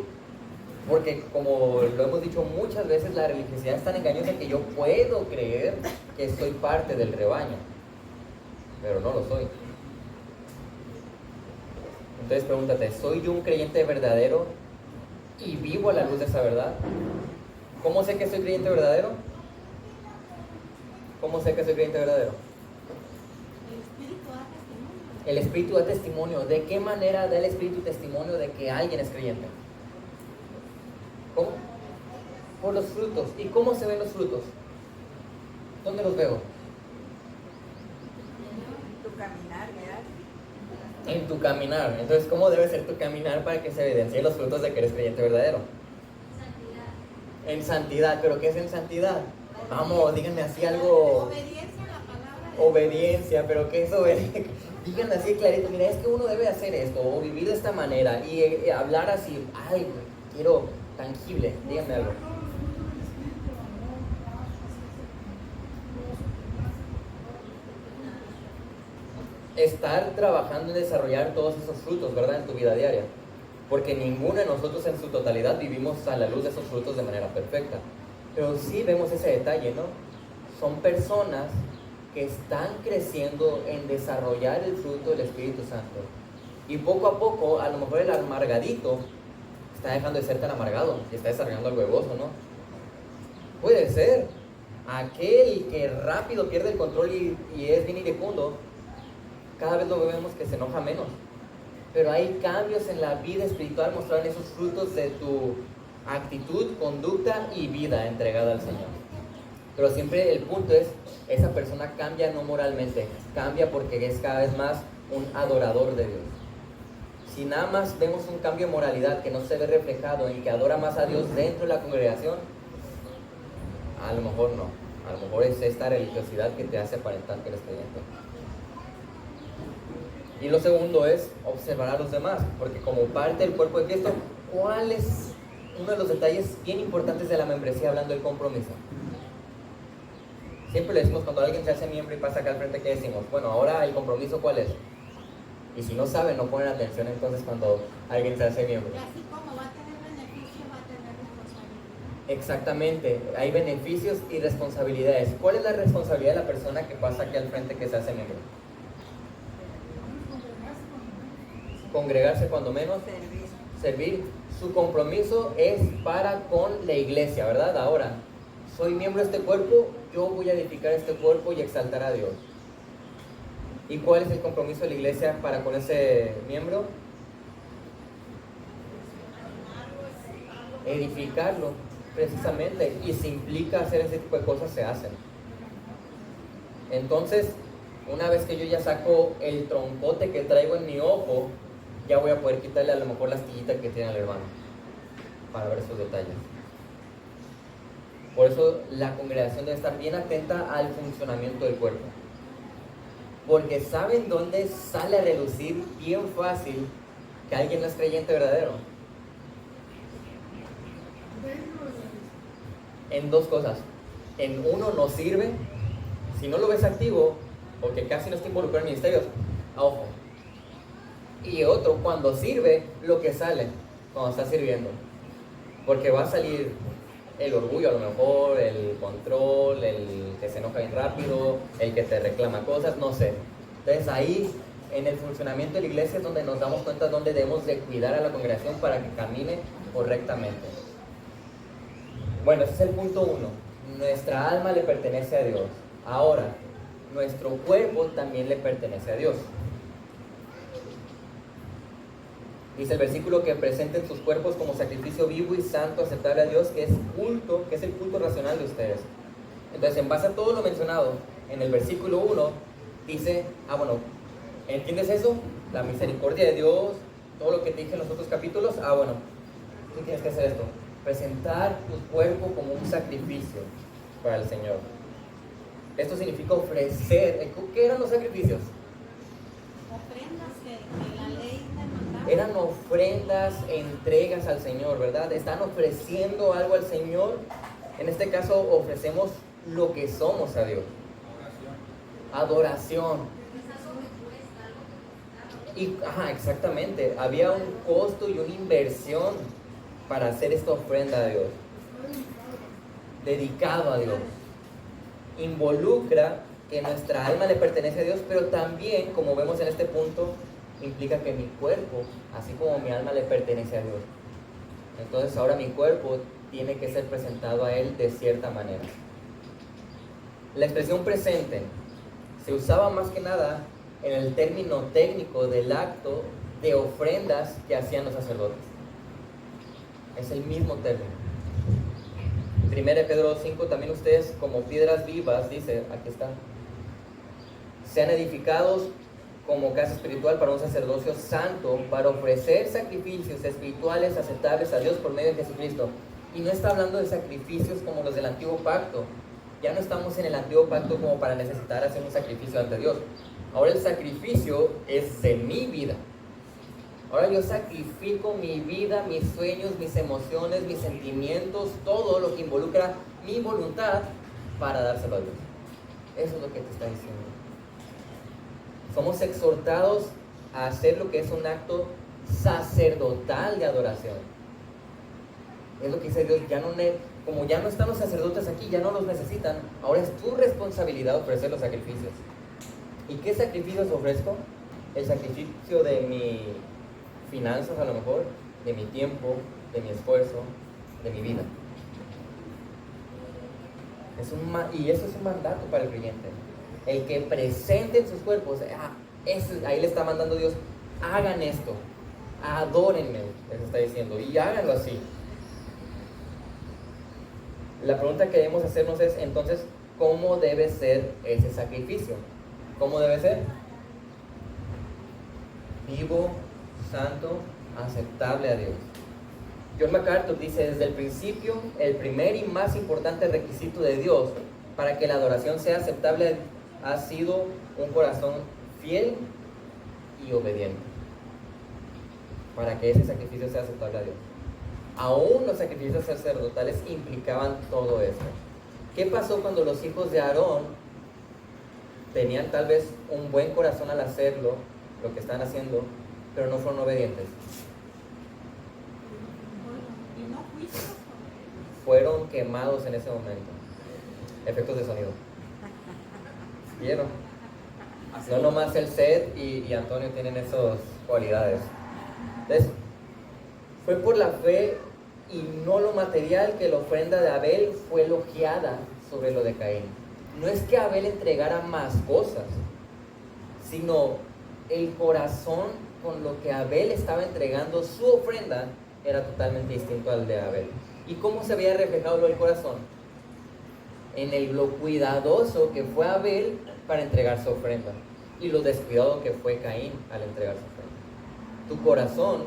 porque como lo hemos dicho muchas veces, la religiosidad es tan engañosa que yo puedo creer que soy parte del rebaño, pero no lo soy. Entonces pregúntate, ¿soy yo un creyente verdadero y vivo a la luz de esa verdad? ¿Cómo sé que soy creyente verdadero? ¿Cómo sé que soy creyente verdadero? El Espíritu da testimonio. El Espíritu da testimonio. ¿De qué manera da el Espíritu testimonio de que alguien es creyente? ¿Cómo? Por los frutos. ¿Y cómo se ven los frutos? ¿Dónde los veo? Tu caminar, ¿verdad? En tu caminar. Entonces, ¿cómo debe ser tu caminar para que se evidencien los frutos de que eres creyente verdadero? En santidad. ¿Pero qué es en santidad? Vamos, díganme así algo. Obediencia a la palabra. Obediencia, pero ¿qué es obediencia? Díganme así clarito, mira, es que uno debe hacer esto, o vivir de esta manera, y hablar así, ay, quiero tangible, díganme algo. estar trabajando en desarrollar todos esos frutos, ¿verdad? En tu vida diaria. Porque ninguno de nosotros en su totalidad vivimos a la luz de esos frutos de manera perfecta. Pero sí vemos ese detalle, ¿no? Son personas que están creciendo en desarrollar el fruto del Espíritu Santo. Y poco a poco, a lo mejor el amargadito está dejando de ser tan amargado y está desarrollando algo gozo, ¿no? Puede ser. Aquel que rápido pierde el control y es bien iracundo, cada vez lo vemos que se enoja menos. Pero hay cambios en la vida espiritual mostrados en esos frutos de tu actitud, conducta y vida entregada al Señor. Pero siempre el punto es, esa persona cambia no moralmente, cambia porque es cada vez más un adorador de Dios. Si nada más vemos un cambio de moralidad que no se ve reflejado en que adora más a Dios dentro de la congregación, a lo mejor no. A lo mejor es esta religiosidad que te hace aparentar que eres creyente. Y lo segundo es observar a los demás, porque como parte del cuerpo de Cristo, ¿cuál es uno de los detalles bien importantes de la membresía hablando del compromiso? Siempre le decimos cuando alguien se hace miembro y pasa acá al frente, ¿qué decimos? Bueno, ahora el compromiso, ¿cuál es? Y si no saben, no ponen atención entonces cuando alguien se hace miembro. Y así como va a tener beneficio, va a tener responsabilidad. Exactamente, hay beneficios y responsabilidades. ¿Cuál es la responsabilidad de la persona que pasa aquí al frente que se hace miembro? Congregarse cuando menos, servir. Su compromiso es para con la iglesia, ¿verdad? Ahora, soy miembro de este cuerpo, yo voy a edificar este cuerpo y exaltar a Dios. ¿Y cuál es el compromiso de la iglesia para con ese miembro? Edificarlo, precisamente. Y si implica hacer ese tipo de cosas, se hacen. Entonces, una vez que yo ya saco el trompote que traigo en mi ojo, ya voy a poder quitarle a lo mejor la astillita que tiene el hermano para ver sus detalles. Por eso la congregación debe estar bien atenta al funcionamiento del cuerpo. Porque ¿saben dónde sale a relucir bien fácil que alguien no es creyente verdadero? En dos cosas. En uno, no sirve. Si no lo ves activo, porque casi no está involucrado en ministerios, ojo. Y otro, cuando sirve, lo que sale cuando está sirviendo. Porque va a salir el orgullo a lo mejor, el control, el que se enoja bien rápido, el que te reclama cosas, no sé. Entonces ahí, en el funcionamiento de la iglesia es donde nos damos cuenta donde debemos de cuidar a la congregación para que camine correctamente. Bueno, ese es el punto 1. Nuestra alma le pertenece a Dios. Ahora, nuestro cuerpo también le pertenece a Dios. Dice el versículo que presenten sus cuerpos como sacrificio vivo y santo, aceptable a Dios, que es culto, que es el culto racional de ustedes. Entonces, en base a todo lo mencionado en el versículo 1, dice, bueno, ¿entiendes eso? La misericordia de Dios, todo lo que te dije en los otros capítulos, bueno, tú tienes que hacer esto, presentar tu cuerpo como un sacrificio para el Señor. Esto significa ofrecer. ¿Qué eran los sacrificios? Ofrendas que la ley demandaba. Eran ofrendas, entregas al Señor, ¿verdad? Están ofreciendo algo al Señor. En este caso, ofrecemos lo que somos a Dios. Adoración. Y, exactamente. Había un costo y una inversión para hacer esta ofrenda a Dios. Dedicado a Dios. Involucra que nuestra alma le pertenece a Dios, pero también, como vemos en este punto, implica que mi cuerpo, así como mi alma, le pertenece a Dios. Entonces ahora mi cuerpo tiene que ser presentado a Él de cierta manera. La expresión presente se usaba más que nada en el término técnico del acto de ofrendas que hacían los sacerdotes. Es el mismo término. 1 Pedro 5, también ustedes como piedras vivas, dice, aquí está, sean edificados como casa espiritual para un sacerdocio santo, para ofrecer sacrificios espirituales aceptables a Dios por medio de Jesucristo. Y no está hablando de sacrificios como los del antiguo pacto. Ya no estamos en el antiguo pacto como para necesitar hacer un sacrificio ante Dios. Ahora el sacrificio es de mi vida. Ahora yo sacrifico mi vida, mis sueños, mis emociones, mis sentimientos, todo lo que involucra mi voluntad para dárselo a Dios. Eso es lo que te está diciendo. Somos exhortados a hacer lo que es un acto sacerdotal de adoración. Es lo que dice Dios, como ya no están los sacerdotes aquí, ya no los necesitan, ahora es tu responsabilidad ofrecer los sacrificios. ¿Y qué sacrificios ofrezco? El sacrificio de mis finanzas, a lo mejor, de mi tiempo, de mi esfuerzo, de mi vida. Y eso es un mandato para el creyente. El que presenten sus cuerpos, ahí le está mandando Dios, hagan esto, adórenme, les está diciendo, y háganlo así. La pregunta que debemos hacernos es, entonces, ¿cómo debe ser ese sacrificio? ¿Cómo debe ser? Vivo, santo, aceptable a Dios. John MacArthur dice, desde el principio, el primer y más importante requisito de Dios para que la adoración sea aceptable ha sido un corazón fiel y obediente. Para que ese sacrificio sea aceptable a Dios. Aún los sacrificios sacerdotales implicaban todo esto. ¿Qué pasó cuando los hijos de Aarón tenían tal vez un buen corazón al hacerlo, lo que están haciendo, pero no fueron obedientes? Fueron quemados en ese momento. Efectos de sonido. ¿Vieron? No nomás el Seth y Antonio tienen esas cualidades. Entonces, fue por la fe y no lo material que la ofrenda de Abel fue elogiada sobre lo de Caín. No es que Abel entregara más cosas, sino el corazón con lo que Abel estaba entregando su ofrenda era totalmente distinto al de Abel. ¿Y cómo se había reflejado lo del corazón? En lo cuidadoso que fue Abel para entregar su ofrenda y lo descuidado que fue Caín al entregar su ofrenda. Tu corazón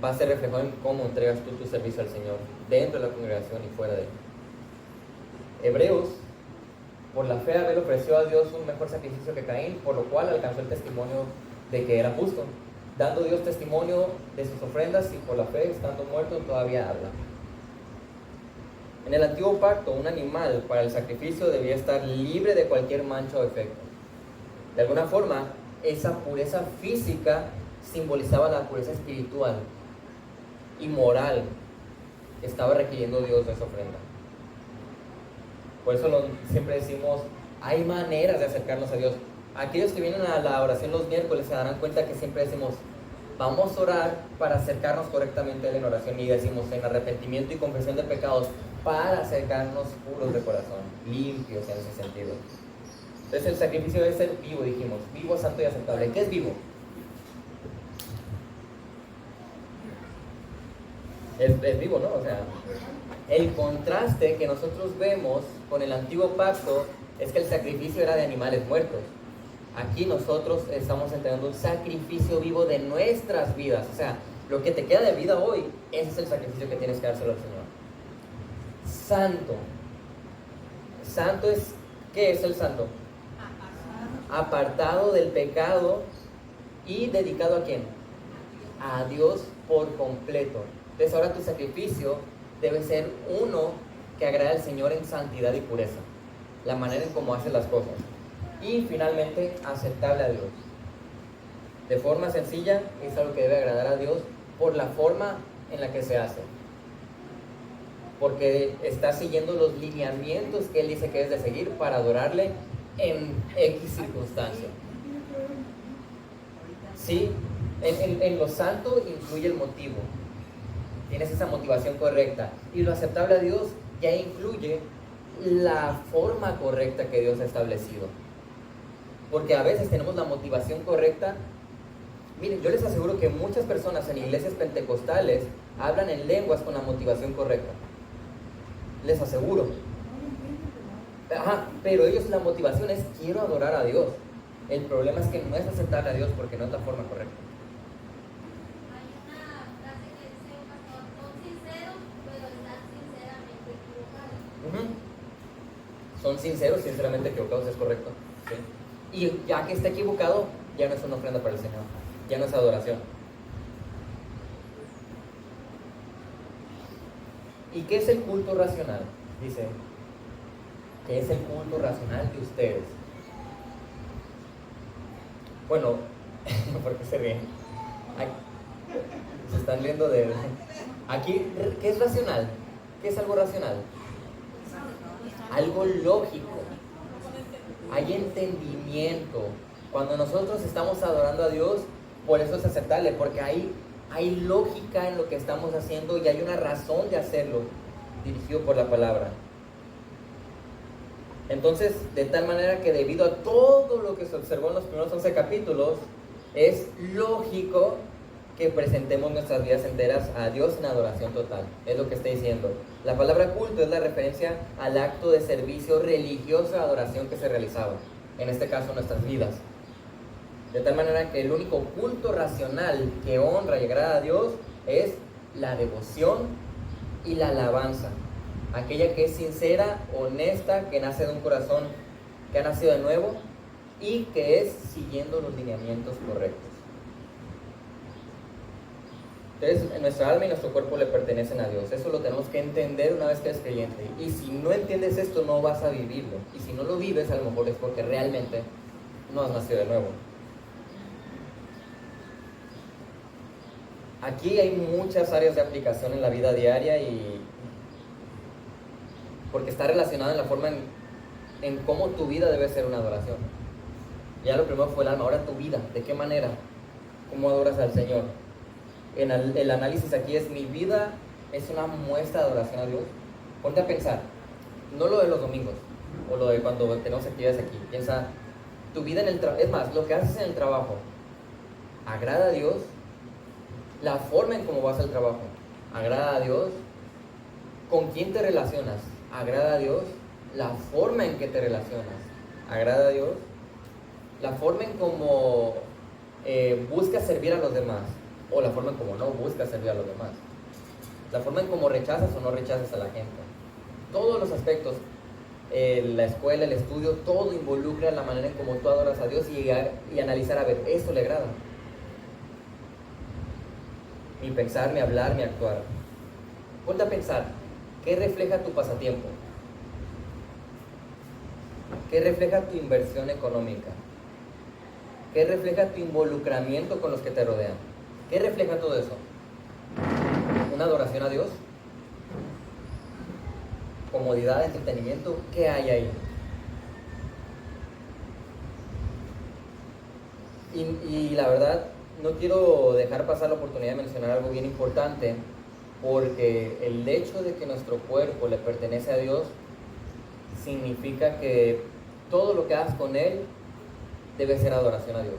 va a ser reflejado en cómo entregas tú tu servicio al Señor dentro de la congregación y fuera de ella. Hebreos, por la fe Abel ofreció a Dios un mejor sacrificio que Caín, por lo cual alcanzó el testimonio de que era justo, dando Dios testimonio de sus ofrendas y por la fe, estando muerto, todavía habla. En el antiguo pacto, un animal para el sacrificio debía estar libre de cualquier mancha o defecto. De alguna forma, esa pureza física simbolizaba la pureza espiritual y moral que estaba requiriendo Dios de esa ofrenda. Por eso siempre decimos, hay maneras de acercarnos a Dios. Aquellos que vienen a la oración los miércoles se darán cuenta que siempre decimos, vamos a orar para acercarnos correctamente a Él en oración, y decimos en arrepentimiento y confesión de pecados para acercarnos puros de corazón, limpios en ese sentido. Entonces el sacrificio debe ser vivo, dijimos, vivo, santo y aceptable. ¿Qué es vivo? Es vivo, ¿no? O sea, el contraste que nosotros vemos con el antiguo pacto es que el sacrificio era de animales muertos. Aquí nosotros estamos entregando un sacrificio vivo de nuestras vidas. O sea, lo que te queda de vida hoy, ese es el sacrificio que tienes que dárselo al Señor. Santo. Santo es, ¿qué es el santo? Apartado del pecado y dedicado ¿a quién? A Dios por completo. Entonces ahora tu sacrificio debe ser uno que agrade al Señor en santidad y pureza, la manera en cómo haces las cosas, y finalmente aceptable a Dios. De forma sencilla, es algo que debe agradar a Dios por la forma en la que se hace, porque está siguiendo los lineamientos que Él dice que es de seguir para adorarle en X circunstancia. Sí, en lo santo incluye el motivo. Tienes esa motivación correcta, y lo aceptable a Dios ya incluye la forma correcta que Dios ha establecido, porque a veces tenemos la motivación correcta. Miren, yo les aseguro que muchas personas en iglesias pentecostales hablan en lenguas con la motivación correcta, les aseguro. Pero ellos, la motivación es quiero adorar a Dios. El problema es que no es aceptable a Dios porque no es la forma correcta. Son sinceros, sinceramente equivocados, es correcto, ¿sí? Y ya que está equivocado, ya no es una ofrenda para el Señor, ya no es adoración. ¿Y qué es el culto racional? Dice, ¿qué es el culto racional de ustedes? Bueno, ¿por qué se ríen? Se están riendo de... Aquí, ¿qué es racional? ¿Qué es algo racional? Algo lógico. Hay entendimiento. Cuando nosotros estamos adorando a Dios, por eso es aceptable, porque hay lógica en lo que estamos haciendo y hay una razón de hacerlo, dirigido por la palabra. Entonces, de tal manera que debido a todo lo que se observó en los primeros 11 capítulos, es lógico que presentemos nuestras vidas enteras a Dios en adoración total. Es lo que está diciendo. La palabra culto es la referencia al acto de servicio religioso de adoración que se realizaba, en este caso nuestras vidas. De tal manera que el único culto racional que honra y agrada a Dios es la devoción y la alabanza. Aquella que es sincera, honesta, que nace de un corazón que ha nacido de nuevo y que es siguiendo los lineamientos correctos. Entonces, nuestra alma y nuestro cuerpo le pertenecen a Dios. Eso lo tenemos que entender una vez que eres creyente. Y si no entiendes esto, no vas a vivirlo. Y si no lo vives, a lo mejor es porque realmente no has nacido de nuevo. Aquí hay muchas áreas de aplicación en la vida diaria y porque está relacionada en la forma en cómo tu vida debe ser una adoración. Ya lo primero fue el alma, ahora tu vida, ¿de qué manera? ¿Cómo adoras al Señor? El análisis aquí es: mi vida es una muestra de adoración a Dios. Ponte a pensar, no lo de los domingos o lo de cuando tenemos actividades aquí. Piensa, tu vida en el trabajo, es más, lo que haces en el trabajo, ¿agrada a Dios? La forma en cómo vas al trabajo, ¿agrada a Dios? ¿Con quién te relacionas? ¿Agrada a Dios? La forma en que te relacionas, ¿agrada a Dios? La forma en cómo buscas servir a los demás, o la forma en cómo no buscas servir a los demás. La forma en cómo rechazas o no rechazas a la gente. Todos los aspectos, la escuela, el estudio, todo involucra la manera en cómo tú adoras a Dios y analizar, a ver, ¿esto le agrada? Mi pensar, mi hablar, mi actuar. Ponte a pensar, ¿qué refleja tu pasatiempo? ¿Qué refleja tu inversión económica? ¿Qué refleja tu involucramiento con los que te rodean? ¿Qué refleja todo eso? ¿Una adoración a Dios? ¿Comodidad, entretenimiento? ¿Qué hay ahí? Y la verdad, no quiero dejar pasar la oportunidad de mencionar algo bien importante, porque el hecho de que nuestro cuerpo le pertenece a Dios significa que todo lo que hagas con él debe ser adoración a Dios.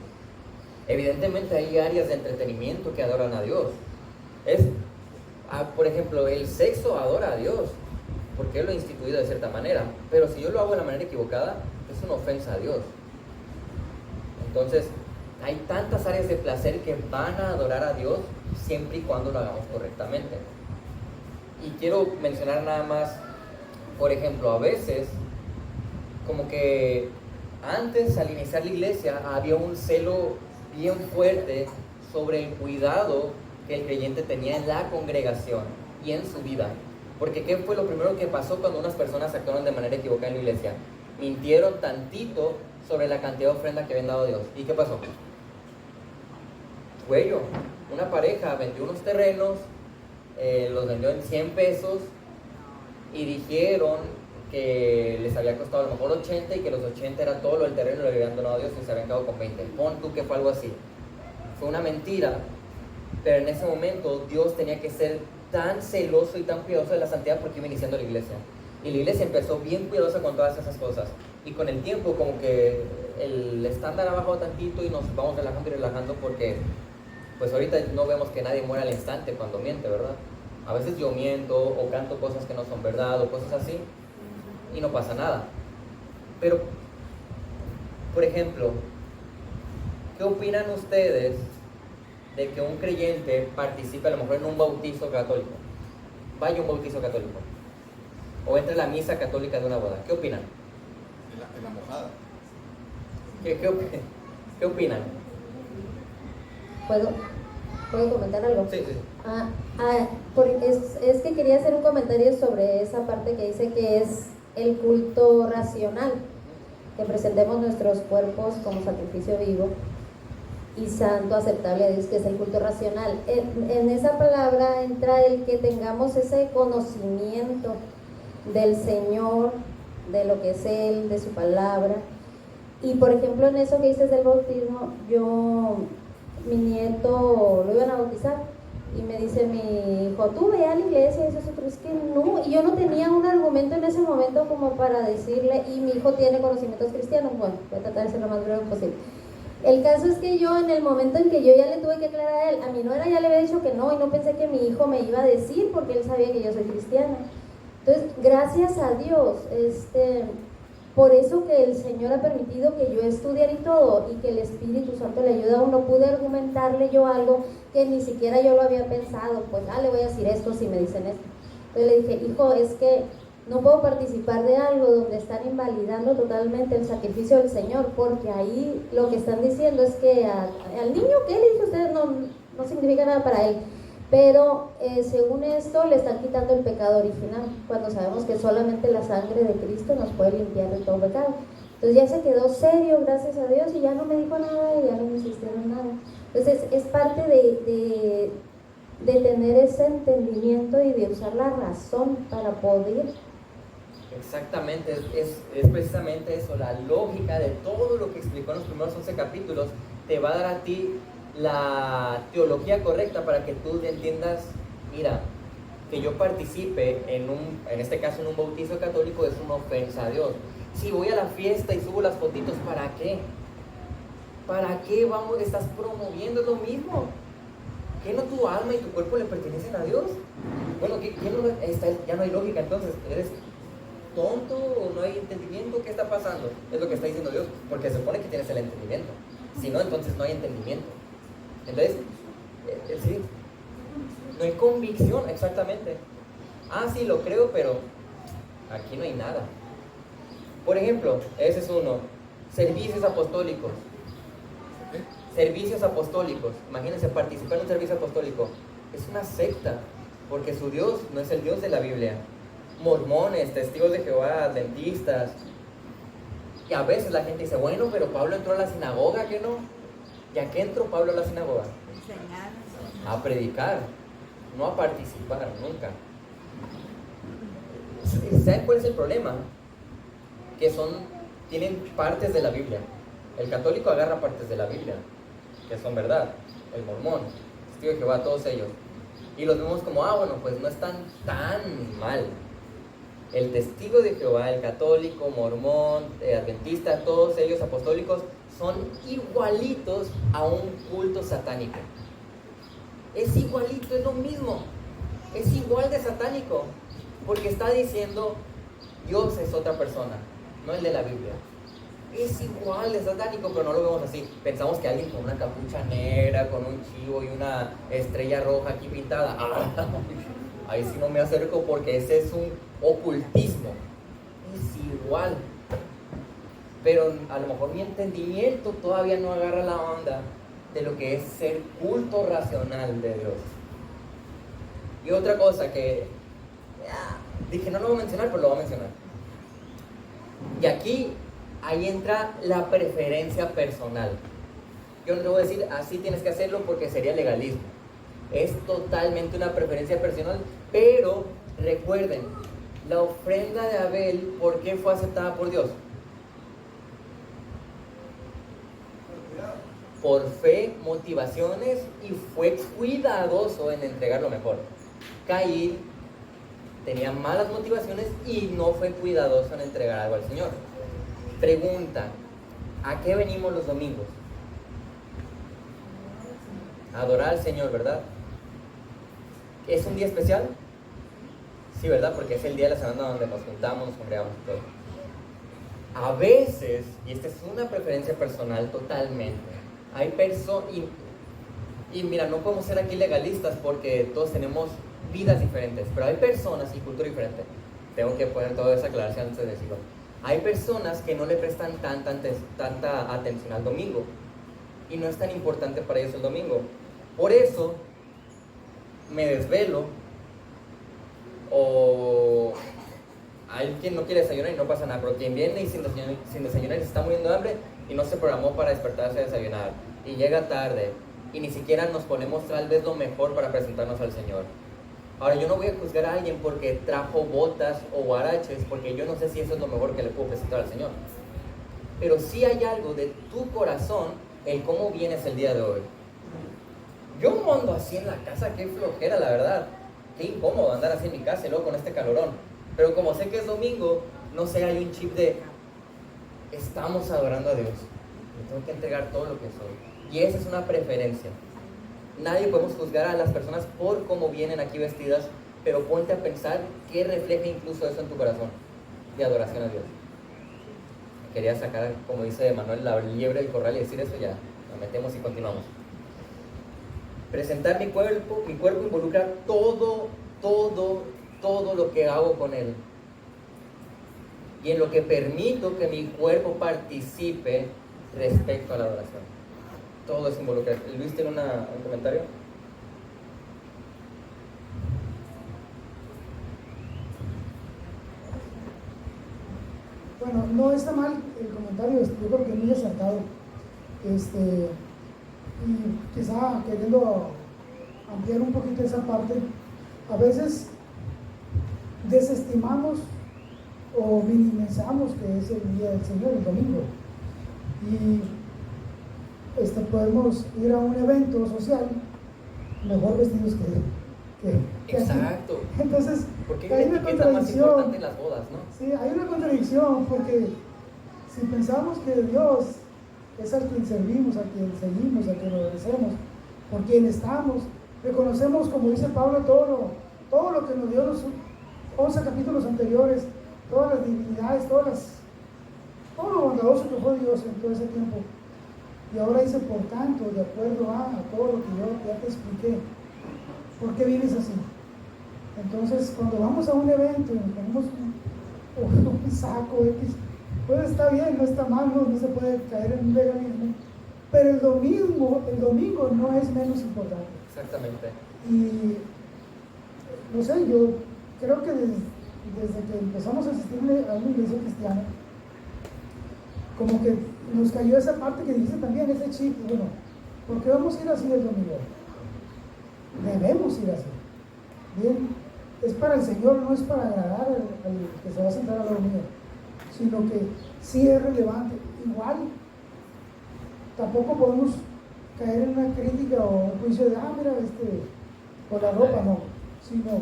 Evidentemente hay áreas de entretenimiento que adoran a Dios. Por ejemplo, el sexo adora a Dios, porque Él lo ha instituido de cierta manera, pero si yo lo hago de la manera equivocada, es una ofensa a Dios. Entonces, hay tantas áreas de placer que van a adorar a Dios siempre y cuando lo hagamos correctamente. Y quiero mencionar nada más, por ejemplo, a veces, como que antes, al iniciar la iglesia, había un celo bien fuerte sobre el cuidado que el creyente tenía en la congregación y en su vida. Porque ¿qué fue lo primero que pasó cuando unas personas actuaron de manera equivocada en la iglesia? Mintieron tantito sobre la cantidad de ofrenda que habían dado a Dios. ¿Y qué pasó? Cuello. Una pareja vendió unos terrenos, los vendió en 100 pesos y dijeron que les había costado a lo mejor 80 y que los 80 era todo lo del terreno y lo habían donado a Dios y se habían quedado con 20. Pon tú que fue algo así. Fue una mentira, pero en ese momento Dios tenía que ser tan celoso y tan cuidadoso de la santidad porque iba iniciando la iglesia. Y la iglesia empezó bien cuidadosa con todas esas cosas. Y con el tiempo como que el estándar ha bajado tantito y nos vamos relajando y relajando porque pues ahorita no vemos que nadie muera al instante cuando miente, ¿verdad? A veces yo miento o canto cosas que no son verdad o cosas así y no pasa nada. Pero, por ejemplo, ¿qué opinan ustedes de que un creyente participe a lo mejor en un bautizo católico? Vaya a un bautizo católico. O entre a la misa católica de una boda. ¿Qué opinan? En la mojada. ¿Qué opinan? ¿Puedo comentar algo? Sí. Porque es que quería hacer un comentario sobre esa parte que dice que es el culto racional, que presentemos nuestros cuerpos como sacrificio vivo. y santo, aceptable a Dios, que es el culto racional. En esa palabra entra el que tengamos ese conocimiento del Señor, de lo que es Él, de su palabra. Y por ejemplo, en eso que dices del bautismo, mi nieto lo iban a bautizar y me dice mi hijo, tú ve a la iglesia, y eso es otro, es que no, y yo no tenía un argumento en ese momento como para decirle, y mi hijo tiene conocimientos cristianos, bueno, voy a tratar de ser lo más breve posible. El caso es que yo, en el momento en que yo ya le tuve que aclarar a él, a mi nuera ya le había dicho que no, y no pensé que mi hijo me iba a decir, porque él sabía que yo soy cristiana. Entonces, gracias a Dios, por eso que el Señor ha permitido que yo estudiara y todo, y que el Espíritu Santo le ayuda a uno, pude argumentarle yo algo que ni siquiera yo lo había pensado, pues, le voy a decir esto si me dicen esto. Entonces le dije, hijo, es que no puedo participar de algo donde están invalidando totalmente el sacrificio del Señor, porque ahí lo que están diciendo es que al niño que él hizo ustedes no significa nada para él. Pero según esto le están quitando el pecado original, cuando sabemos que solamente la sangre de Cristo nos puede limpiar de todo pecado. Entonces ya se quedó serio, gracias a Dios, y ya no me dijo nada y ya no me insistieron nada. Entonces es parte de tener ese entendimiento y de usar la razón para poder. Exactamente, es precisamente eso, la lógica de todo lo que explicó en los primeros 11 capítulos te va a dar a ti la teología correcta para que tú entiendas, mira, que yo participe en este caso en un bautizo católico es una ofensa a Dios. Si voy a la fiesta y subo las fotitos, ¿para qué? ¿Para qué estás promoviendo? Es lo mismo. ¿Qué no tu alma y tu cuerpo le pertenecen a Dios? Bueno, ya no hay lógica entonces, ¿eres tonto o no hay entendimiento? ¿Qué está pasando? Es lo que está diciendo Dios, porque se supone que tienes el entendimiento. Si no, entonces no hay entendimiento. Entonces, sí, no hay convicción, exactamente. Sí, lo creo, pero aquí no hay nada. Por ejemplo, ese es uno, servicios apostólicos. Servicios apostólicos, imagínense participar en un servicio apostólico. Es una secta, porque su Dios no es el Dios de la Biblia. Mormones, testigos de Jehová, adventistas. Y a veces la gente dice, bueno, pero Pablo entró a la sinagoga, ¿qué no? ¿Y a qué entró Pablo a la sinagoga? A predicar, no a participar, nunca. ¿Saben cuál es el problema? Que tienen partes de la Biblia. El católico agarra partes de la Biblia, que son verdad. El mormón, el testigo de Jehová, todos ellos. Y los vemos como, bueno, pues no están tan mal. El testigo de Jehová, el católico, mormón, adventista, todos ellos apostólicos, son igualitos a un culto satánico. Es igualito, es lo mismo. Es igual de satánico. Porque está diciendo, Dios es otra persona, no el de la Biblia. Es igual de satánico, pero no lo vemos así. Pensamos que alguien con una capucha negra, con un chivo y una estrella roja aquí pintada. Ahí sí no me acerco porque ese es un ocultismo. Es igual. Pero a lo mejor mi entendimiento todavía no agarra la onda de lo que es ser culto racional de Dios. Y otra cosa que dije, no lo voy a mencionar, pero lo voy a mencionar. Y ahí entra la preferencia personal. Yo no te voy a decir, así tienes que hacerlo porque sería legalismo. Es totalmente una preferencia personal, pero recuerden, la ofrenda de Abel, ¿por qué fue aceptada por Dios? Por fe, motivaciones, y fue cuidadoso en entregar lo mejor. Caín tenía malas motivaciones y no fue cuidadoso en entregar algo al Señor. Pregunta, ¿a qué venimos los domingos? A adorar al Señor, ¿verdad? ¿Es un día especial? Sí, ¿verdad? Porque es el día de la semana donde nos juntamos, nos congregamos y todo. A veces, y esta es una preferencia personal totalmente, hay personas, y mira, no podemos ser aquí legalistas porque todos tenemos vidas diferentes, pero hay personas y cultura diferente. Tengo que poner toda esa aclaración antes de decirlo. Hay personas que no le prestan tanta atención al domingo y no es tan importante para ellos el domingo. Por eso me desvelo, o hay quien no quiere desayunar y no pasa nada, pero quien viene y sin desayunar y se está muriendo de hambre y no se programó para despertarse a desayunar. y llega tarde y ni siquiera nos ponemos tal vez lo mejor para presentarnos al Señor. Ahora, yo no voy a juzgar a alguien porque trajo botas o guaraches, porque yo no sé si eso es lo mejor que le puedo presentar al Señor. Pero sí hay algo de tu corazón, el cómo vienes el día de hoy. Yo no ando así en la casa, qué flojera, la verdad. Qué incómodo andar así en mi casa y luego con este calorón. Pero como sé que es domingo, no sé, hay un chip de estamos adorando a Dios. Le tengo que entregar todo lo que soy. Y esa es una preferencia. Nadie podemos juzgar a las personas por cómo vienen aquí vestidas, pero ponte a pensar qué refleja incluso eso en tu corazón de adoración a Dios. Quería sacar, como dice Manuel, la liebre del corral y decir eso, ya la metemos y continuamos. Presentar mi cuerpo involucra todo lo que hago con él. Y en lo que permito que mi cuerpo participe respecto a la adoración. Todo es involucrado. Luis tiene un comentario. Bueno, no está mal el comentario, yo creo que es muy acertado. Y quizá queriendo ampliar un poquito esa parte, a veces desestimamos o minimizamos que es el día del Señor, el domingo. Y podemos ir a un evento social mejor vestidos que Exacto. aquí. Entonces, porque hay una contradicción. Más importante en las bodas, ¿no? Sí, hay una contradicción, porque si pensamos que Dios es al quien servimos, a quien seguimos, a quien obedecemos, por quien estamos, reconocemos, como dice Pablo, todo lo que nos dio los 11 capítulos anteriores, todas las divinidades, todo lo bondadoso que fue Dios en todo ese tiempo. Y ahora dice, por tanto, de acuerdo a todo lo que yo ya te expliqué, ¿por qué vives así? Entonces, cuando vamos a un evento y nos ponemos un saco X, pues está bien, no está mal, no se puede caer en un legalismo, pero el domingo no es menos importante. Exactamente. Y, no sé, yo creo que desde que empezamos a asistir a una iglesia cristiana, como que nos cayó esa parte que dijiste también, ese chip, bueno, ¿por qué vamos a ir así el domingo? Debemos ir así. Bien, es para el Señor, no es para agradar al que se va a sentar al lado mío, sino que sí es relevante. Igual, tampoco podemos caer en una crítica o un juicio de, mira, por la ropa, no, sino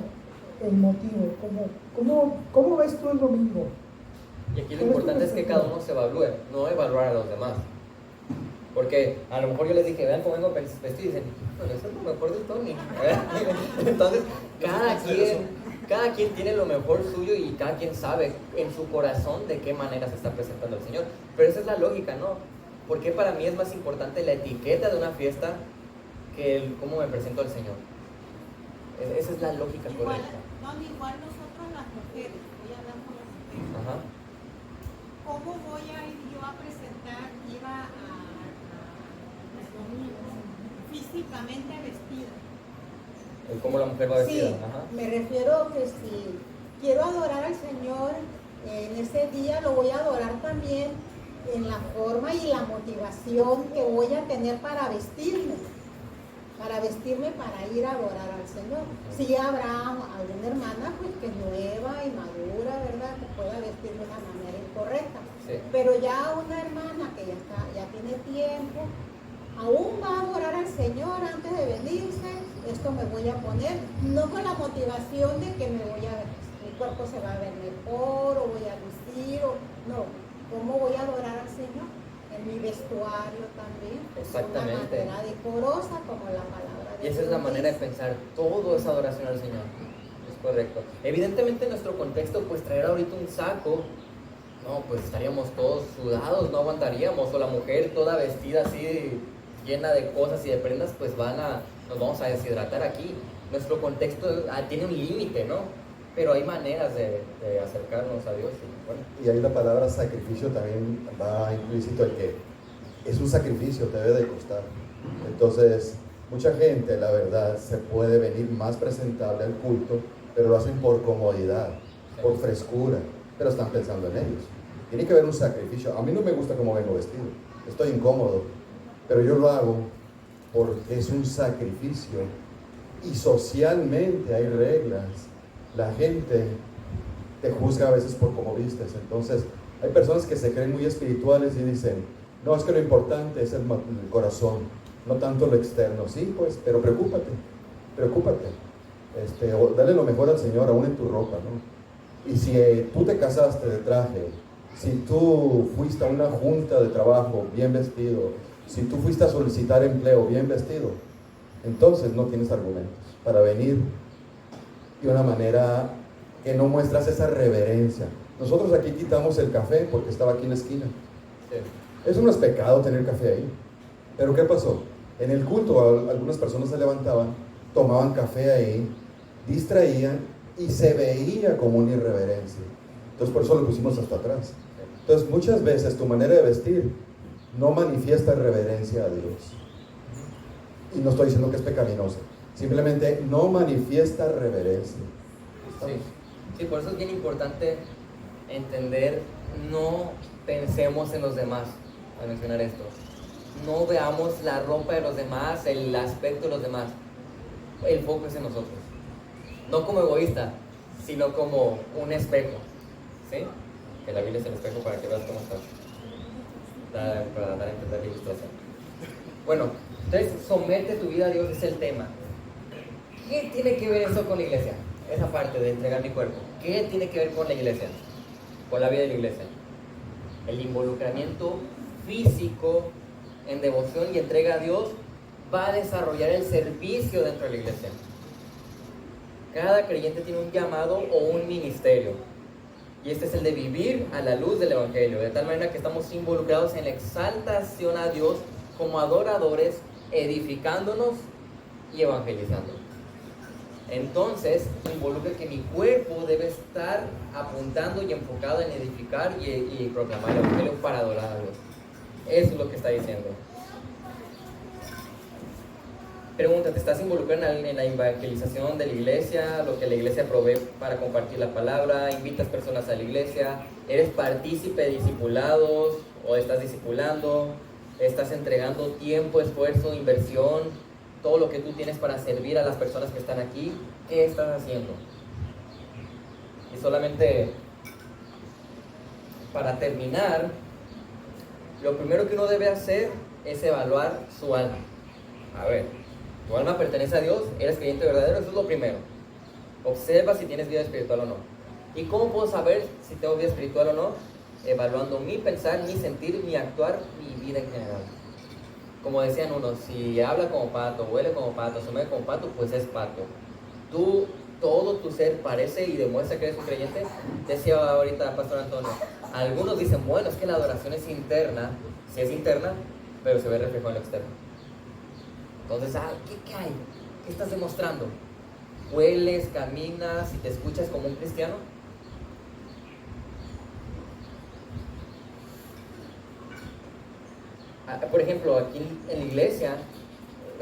el motivo, ¿cómo ves tú el domingo? Y aquí lo importante es que cada uno se evalúe, no evaluar a los demás. Porque a lo mejor yo les dije, vean cómo vengo vestido y dicen, bueno, eso es lo mejor del Tony. Entonces, cada quien tiene lo mejor suyo y cada quien sabe en su corazón de qué manera se está presentando el Señor. Pero esa es la lógica, ¿no? Porque para mí es más importante la etiqueta de una fiesta que el cómo me presento al Señor. Esa es la lógica correcta. Igual nosotros las mujeres, voy a hablar con las mujeres. Ajá. ¿Cómo voy a ir yo a presentar, físicamente vestida? ¿Cómo la mujer va vestida? Sí, Ajá. me refiero que si quiero adorar al Señor en ese día, lo voy a adorar también en la forma y la motivación que voy a tener para vestirme para ir a adorar al Señor. Sí habrá alguna hermana pues que es nueva y madura, ¿verdad? Que pueda vestir de una manera incorrecta. Sí. Pero ya una hermana que ya tiene tiempo, aún va a adorar al Señor antes de venirse, esto me voy a poner, no con la motivación de que mi cuerpo se va a ver mejor o voy a lucir, no, ¿cómo voy a adorar al Señor? En mi vestuario también, Exactamente. de una manera decorosa como la palabra de Y esa Dios es la manera de dice. pensar, todo es adoración al Señor. Es correcto. Evidentemente en nuestro contexto, pues traer ahorita un saco, no, pues estaríamos todos sudados, no aguantaríamos, o la mujer toda vestida así, llena de cosas y de prendas, pues nos vamos a deshidratar aquí. Nuestro contexto tiene un límite, ¿no? Pero hay maneras de acercarnos a Dios. Y, bueno. Y ahí la palabra sacrificio también va implícito el que es un sacrificio, te debe de costar. Entonces, mucha gente, la verdad, se puede venir más presentable al culto, pero lo hacen por comodidad, por frescura, pero están pensando en ellos. Tiene que haber un sacrificio. A mí no me gusta cómo vengo vestido, estoy incómodo, pero yo lo hago porque es un sacrificio y socialmente hay reglas. La gente te juzga a veces por cómo vistes. Entonces hay personas que se creen muy espirituales y dicen, no, es que lo importante es el corazón, no tanto lo externo. Sí, pues, pero preocúpate. Dale lo mejor al Señor aún en tu ropa, ¿no? Y si tú te casaste de traje, si tú fuiste a una junta de trabajo bien vestido, si tú fuiste a solicitar empleo bien vestido, entonces no tienes argumentos para venir de una manera que no muestras esa reverencia. Nosotros aquí quitamos el café porque estaba aquí en la esquina. Eso no es pecado tener café ahí. Pero ¿qué pasó? En el culto algunas personas se levantaban, tomaban café ahí, distraían y se veía como una irreverencia. Entonces por eso lo pusimos hasta atrás. Entonces muchas veces tu manera de vestir no manifiesta reverencia a Dios. Y no estoy diciendo que es pecaminosa, simplemente no manifiesta reverencia. Sí, por eso es bien importante entender, no pensemos en los demás al mencionar esto. No veamos la ropa de los demás, el aspecto de los demás. El foco es en nosotros. No como egoísta, sino como un espejo. ¿Sí? Que la Biblia es el espejo para que veas cómo estás. Para dar a entender la ilustración. Bueno, entonces somete tu vida a Dios es el tema. ¿Qué tiene que ver eso con la iglesia? Esa parte de entregar mi cuerpo. ¿Qué tiene que ver con la iglesia? Con la vida de la iglesia. El involucramiento físico en devoción y entrega a Dios va a desarrollar el servicio dentro de la iglesia. Cada creyente tiene un llamado o un ministerio. Y este es el de vivir a la luz del Evangelio, de tal manera que estamos involucrados en la exaltación a Dios como adoradores, edificándonos y evangelizando. Entonces, involucra que mi cuerpo debe estar apuntando y enfocado en edificar y proclamar el Evangelio para adorar a Dios. Eso es lo que está diciendo. Pregunta, ¿te estás involucrando en la evangelización de la iglesia? Lo que la iglesia provee para compartir la palabra, invitas personas a la iglesia, eres partícipe de discipulados o estás discipulando, estás entregando tiempo, esfuerzo, inversión, todo lo que tú tienes para servir a las personas que están aquí. ¿Qué estás haciendo? Y solamente para terminar, lo primero que uno debe hacer es evaluar su alma. A ver, tu alma pertenece a Dios, eres creyente verdadero, eso es lo primero. Observa si tienes vida espiritual o no. ¿Y cómo puedo saber si tengo vida espiritual o no? Evaluando mi pensar, mi sentir, mi actuar, mi vida en general. Como decían unos, si habla como pato, huele como pato, se mueve como pato, pues es pato. Todo tu ser parece y demuestra que eres un creyente. Decía ahorita Pastor Antonio, algunos dicen, bueno, es que la adoración es interna, sí es interna, pero se ve reflejado en lo externo. Entonces, ¿qué hay? ¿Qué estás demostrando? ¿Hueles, caminas y te escuchas como un cristiano? Por ejemplo, aquí en la iglesia,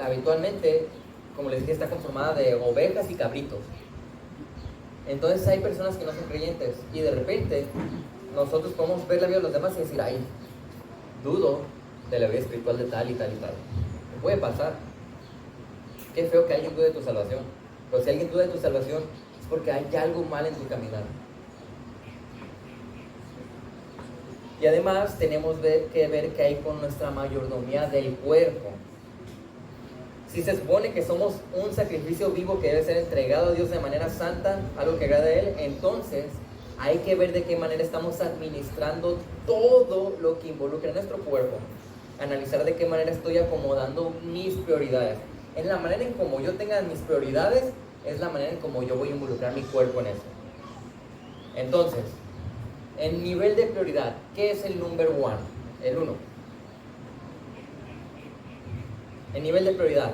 habitualmente, como les dije, está conformada de ovejas y cabritos. Entonces hay personas que no son creyentes y de repente nosotros podemos ver la vida de los demás y decir, ay, dudo de la vida espiritual de tal y tal y tal. Puede pasar. Qué feo que alguien dude de tu salvación. Pero si alguien duda de tu salvación es porque hay algo mal en tu caminar. Y además tenemos que ver qué hay con nuestra mayordomía del cuerpo. Si se supone que somos un sacrificio vivo que debe ser entregado a Dios de manera santa, algo que agrade a Él, entonces hay que ver de qué manera estamos administrando todo lo que involucra nuestro cuerpo. Analizar de qué manera estoy acomodando mis prioridades. En la manera en como yo tenga mis prioridades, es la manera en como yo voy a involucrar mi cuerpo en eso. Entonces, en nivel de prioridad, ¿qué es el number one? El 1. En nivel de prioridad,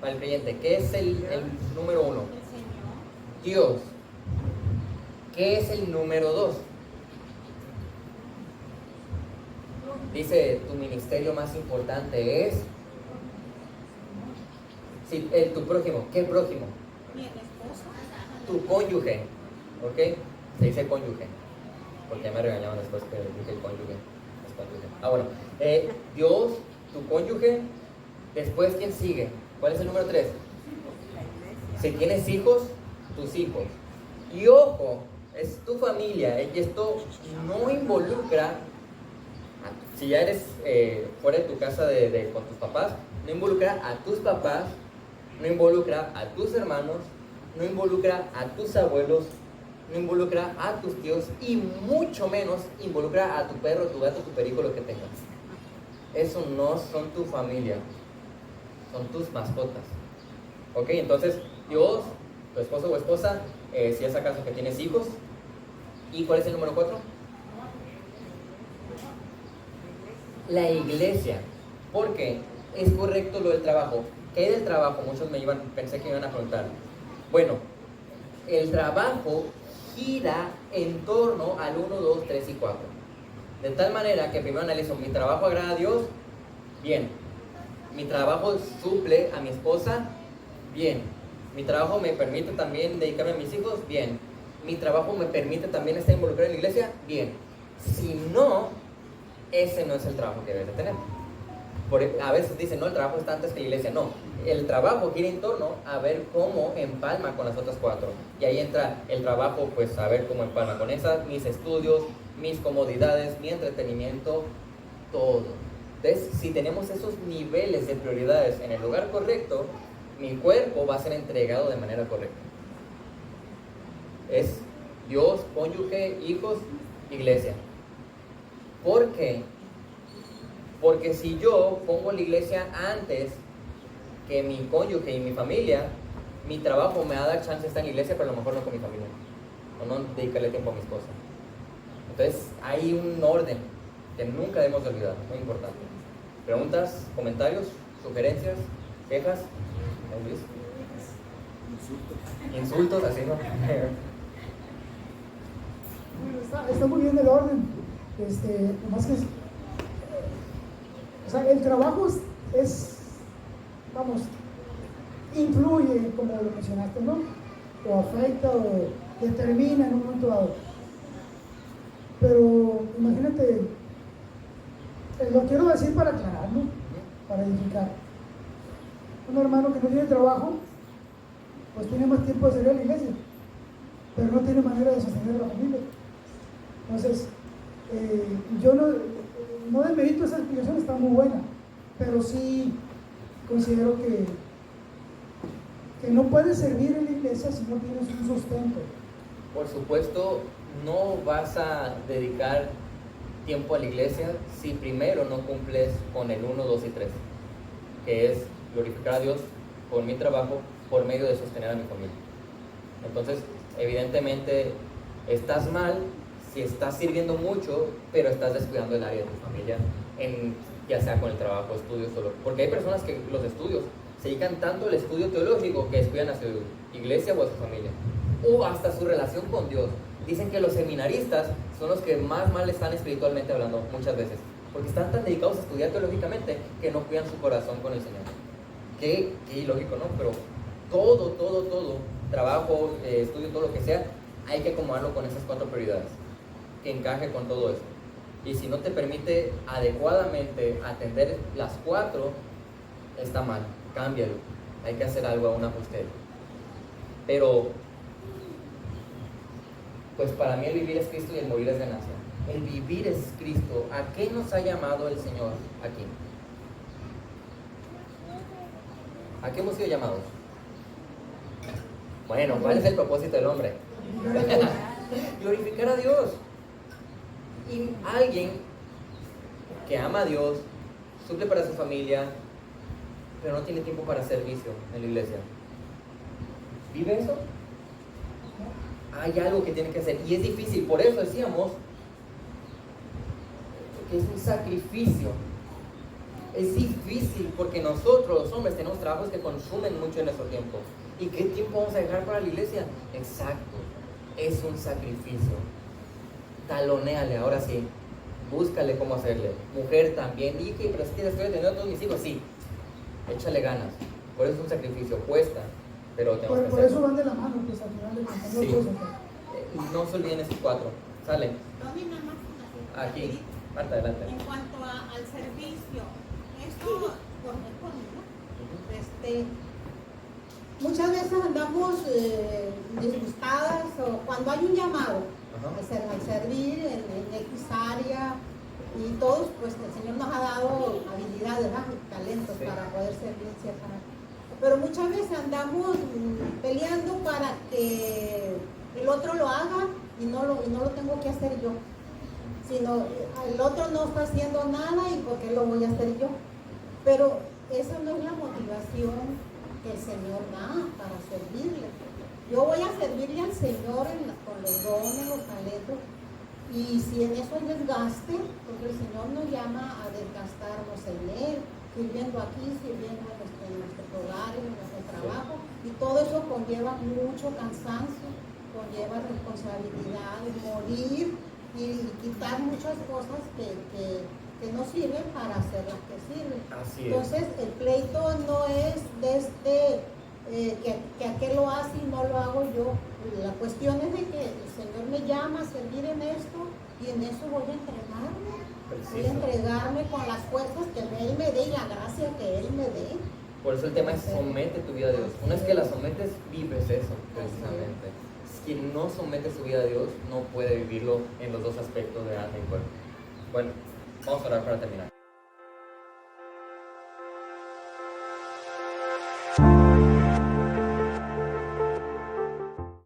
para el creyente, ¿qué es el número 1? Dios. ¿Qué es el número 2? Dice, tu ministerio más importante es... Sí, tu prójimo. ¿Qué prójimo? Mi esposo. Tu cónyuge. ¿Ok? Se dice cónyuge. Porque ya me regañaban después que dije el cónyuge. Es cónyuge. Bueno. Dios, tu cónyuge, después ¿quién sigue? ¿Cuál es el número 3? Si tienes hijos, tus hijos. Y ojo, es tu familia, y esto no involucra, si ya eres fuera de tu casa con tus papás, no involucra a tus papás, no involucra a tus hermanos, no involucra a tus abuelos, no involucra a tus tíos y mucho menos involucra a tu perro, tu gato, tu perico, lo que tengas. Eso no son tu familia, son tus mascotas. Ok, entonces Dios, tu esposo o esposa, si es acaso que tienes hijos. ¿Y cuál es el número 4? La iglesia. Porque es correcto lo del trabajo. ¿Qué hay del trabajo? Muchos pensé que me iban a preguntar. Bueno, el trabajo gira en torno al 1, 2, 3 y 4. De tal manera que primero analizo, ¿mi trabajo agrada a Dios? Bien. ¿Mi trabajo suple a mi esposa? Bien. ¿Mi trabajo me permite también dedicarme a mis hijos? Bien. ¿Mi trabajo me permite también estar involucrado en la iglesia? Bien. Si no, ese no es el trabajo que debes de tener. A veces dicen, no, el trabajo está antes que la iglesia. No, el trabajo gira en torno a ver cómo empalma con las otras 4. Y ahí entra el trabajo, pues a ver cómo empalma con esas, mis estudios, mis comodidades, mi entretenimiento, todo. Entonces, si tenemos esos niveles de prioridades en el lugar correcto, mi cuerpo va a ser entregado de manera correcta. Es Dios, cónyuge, hijos, iglesia. ¿Por qué? Porque si yo pongo la iglesia antes que mi cónyuge y mi familia, mi trabajo me va a dar chance de estar en la iglesia, pero a lo mejor no con mi familia, o no dedicarle tiempo a mi esposa. Entonces hay un orden que nunca debemos de olvidar, muy importante. ¿Preguntas, comentarios, sugerencias, quejas? ¿Ahí, Luis? Insultos, así no. Está muy bien el orden. Nomás que o sea, el trabajo vamos, influye, como lo mencionaste, ¿no? O afecta o determina en un momento dado. Pero imagínate, lo quiero decir para aclarar, ¿no? Para edificar. Un hermano que no tiene trabajo, pues tiene más tiempo de servir a la iglesia, pero no tiene manera de sostener a la familia. Entonces, yo no demerito esa explicación, está muy buena, pero sí considero que no puedes servir en la iglesia si no tienes un sustento. Por supuesto, no vas a dedicar tiempo a la iglesia si primero no cumples con el 1, 2 y 3, que es glorificar a Dios con mi trabajo por medio de sostener a mi familia. Entonces, evidentemente, estás mal si estás sirviendo mucho, pero estás descuidando el área de tu familia, ya sea con el trabajo, estudios, porque hay personas que los estudios se dedican tanto al estudio teológico que descuidan a su iglesia o a su familia, o hasta su relación con Dios. Dicen que los seminaristas son los que más mal están espiritualmente hablando muchas veces, porque están tan dedicados a estudiar teológicamente que no cuidan su corazón con el Señor. Qué ilógico, ¿no? Pero todo, trabajo, estudio, todo lo que sea, hay que acomodarlo con esas 4 prioridades, que encaje con todo eso. Y si no te permite adecuadamente atender las 4, está mal, cámbialo. Hay que hacer algo, un ajuste. Pero, pues para mí el vivir es Cristo y el morir es ganancia. El vivir es Cristo. ¿A qué nos ha llamado el Señor aquí? ¿A qué hemos sido llamados? Bueno, ¿cuál es el propósito del hombre? Glorificar a Dios. Y alguien que ama a Dios, suple para su familia, pero no tiene tiempo para servicio en la iglesia. ¿Vive eso? Hay algo que tiene que hacer y es difícil. Por eso decíamos que es un sacrificio. Es difícil porque nosotros los hombres tenemos trabajos que consumen mucho de nuestro tiempo. ¿Y qué tiempo vamos a dejar para la iglesia? Exacto, es un sacrificio. Talonéale, ahora sí, búscale cómo hacerle. Mujer también, dije, pero es que estoy atendiendo a todos mis hijos, sí, échale ganas. Por eso es un sacrificio, cuesta, pero tenemos que por hacerlo. eso van de la mano, pues al final de cuentas, no Sí. cosas. Y no se olviden estos 4, sale. Tony, nada más una Aquí, Marta, adelante. En cuanto al servicio, eso, muchas veces andamos disgustadas o cuando hay un llamado al servir en X área y todos, pues el Señor nos ha dado habilidades, ¿verdad? Y talentos para poder servir en cierta área. Pero muchas veces andamos peleando para que el otro lo haga y no lo tengo que hacer yo, sino el otro no está haciendo nada y ¿por qué lo voy a hacer yo? Pero esa no es la motivación que el Señor da para servirle. Yo voy a servirle al Señor con los dones, los talentos, y si en eso hay desgaste, porque el Señor nos llama a desgastarnos en Él, sirviendo aquí, sirviendo en nuestros hogares, en nuestro trabajo, y todo eso conlleva mucho cansancio, conlleva responsabilidad, morir y quitar muchas cosas que no sirven para hacer las que sirven. Así es. Entonces el pleito no es de que aquel lo hace y no lo hago yo. La cuestión es de que el Señor me llama a servir en esto y en eso voy a entregarme. Voy a entregarme con las fuerzas que Él me dé y la gracia que Él me dé. Por eso el tema es somete tu vida a Dios. Una vez que la sometes, vives eso, precisamente. Quien no somete su vida a Dios no puede vivirlo en los dos aspectos de alma y cuerpo. Bueno, vamos a orar para terminar.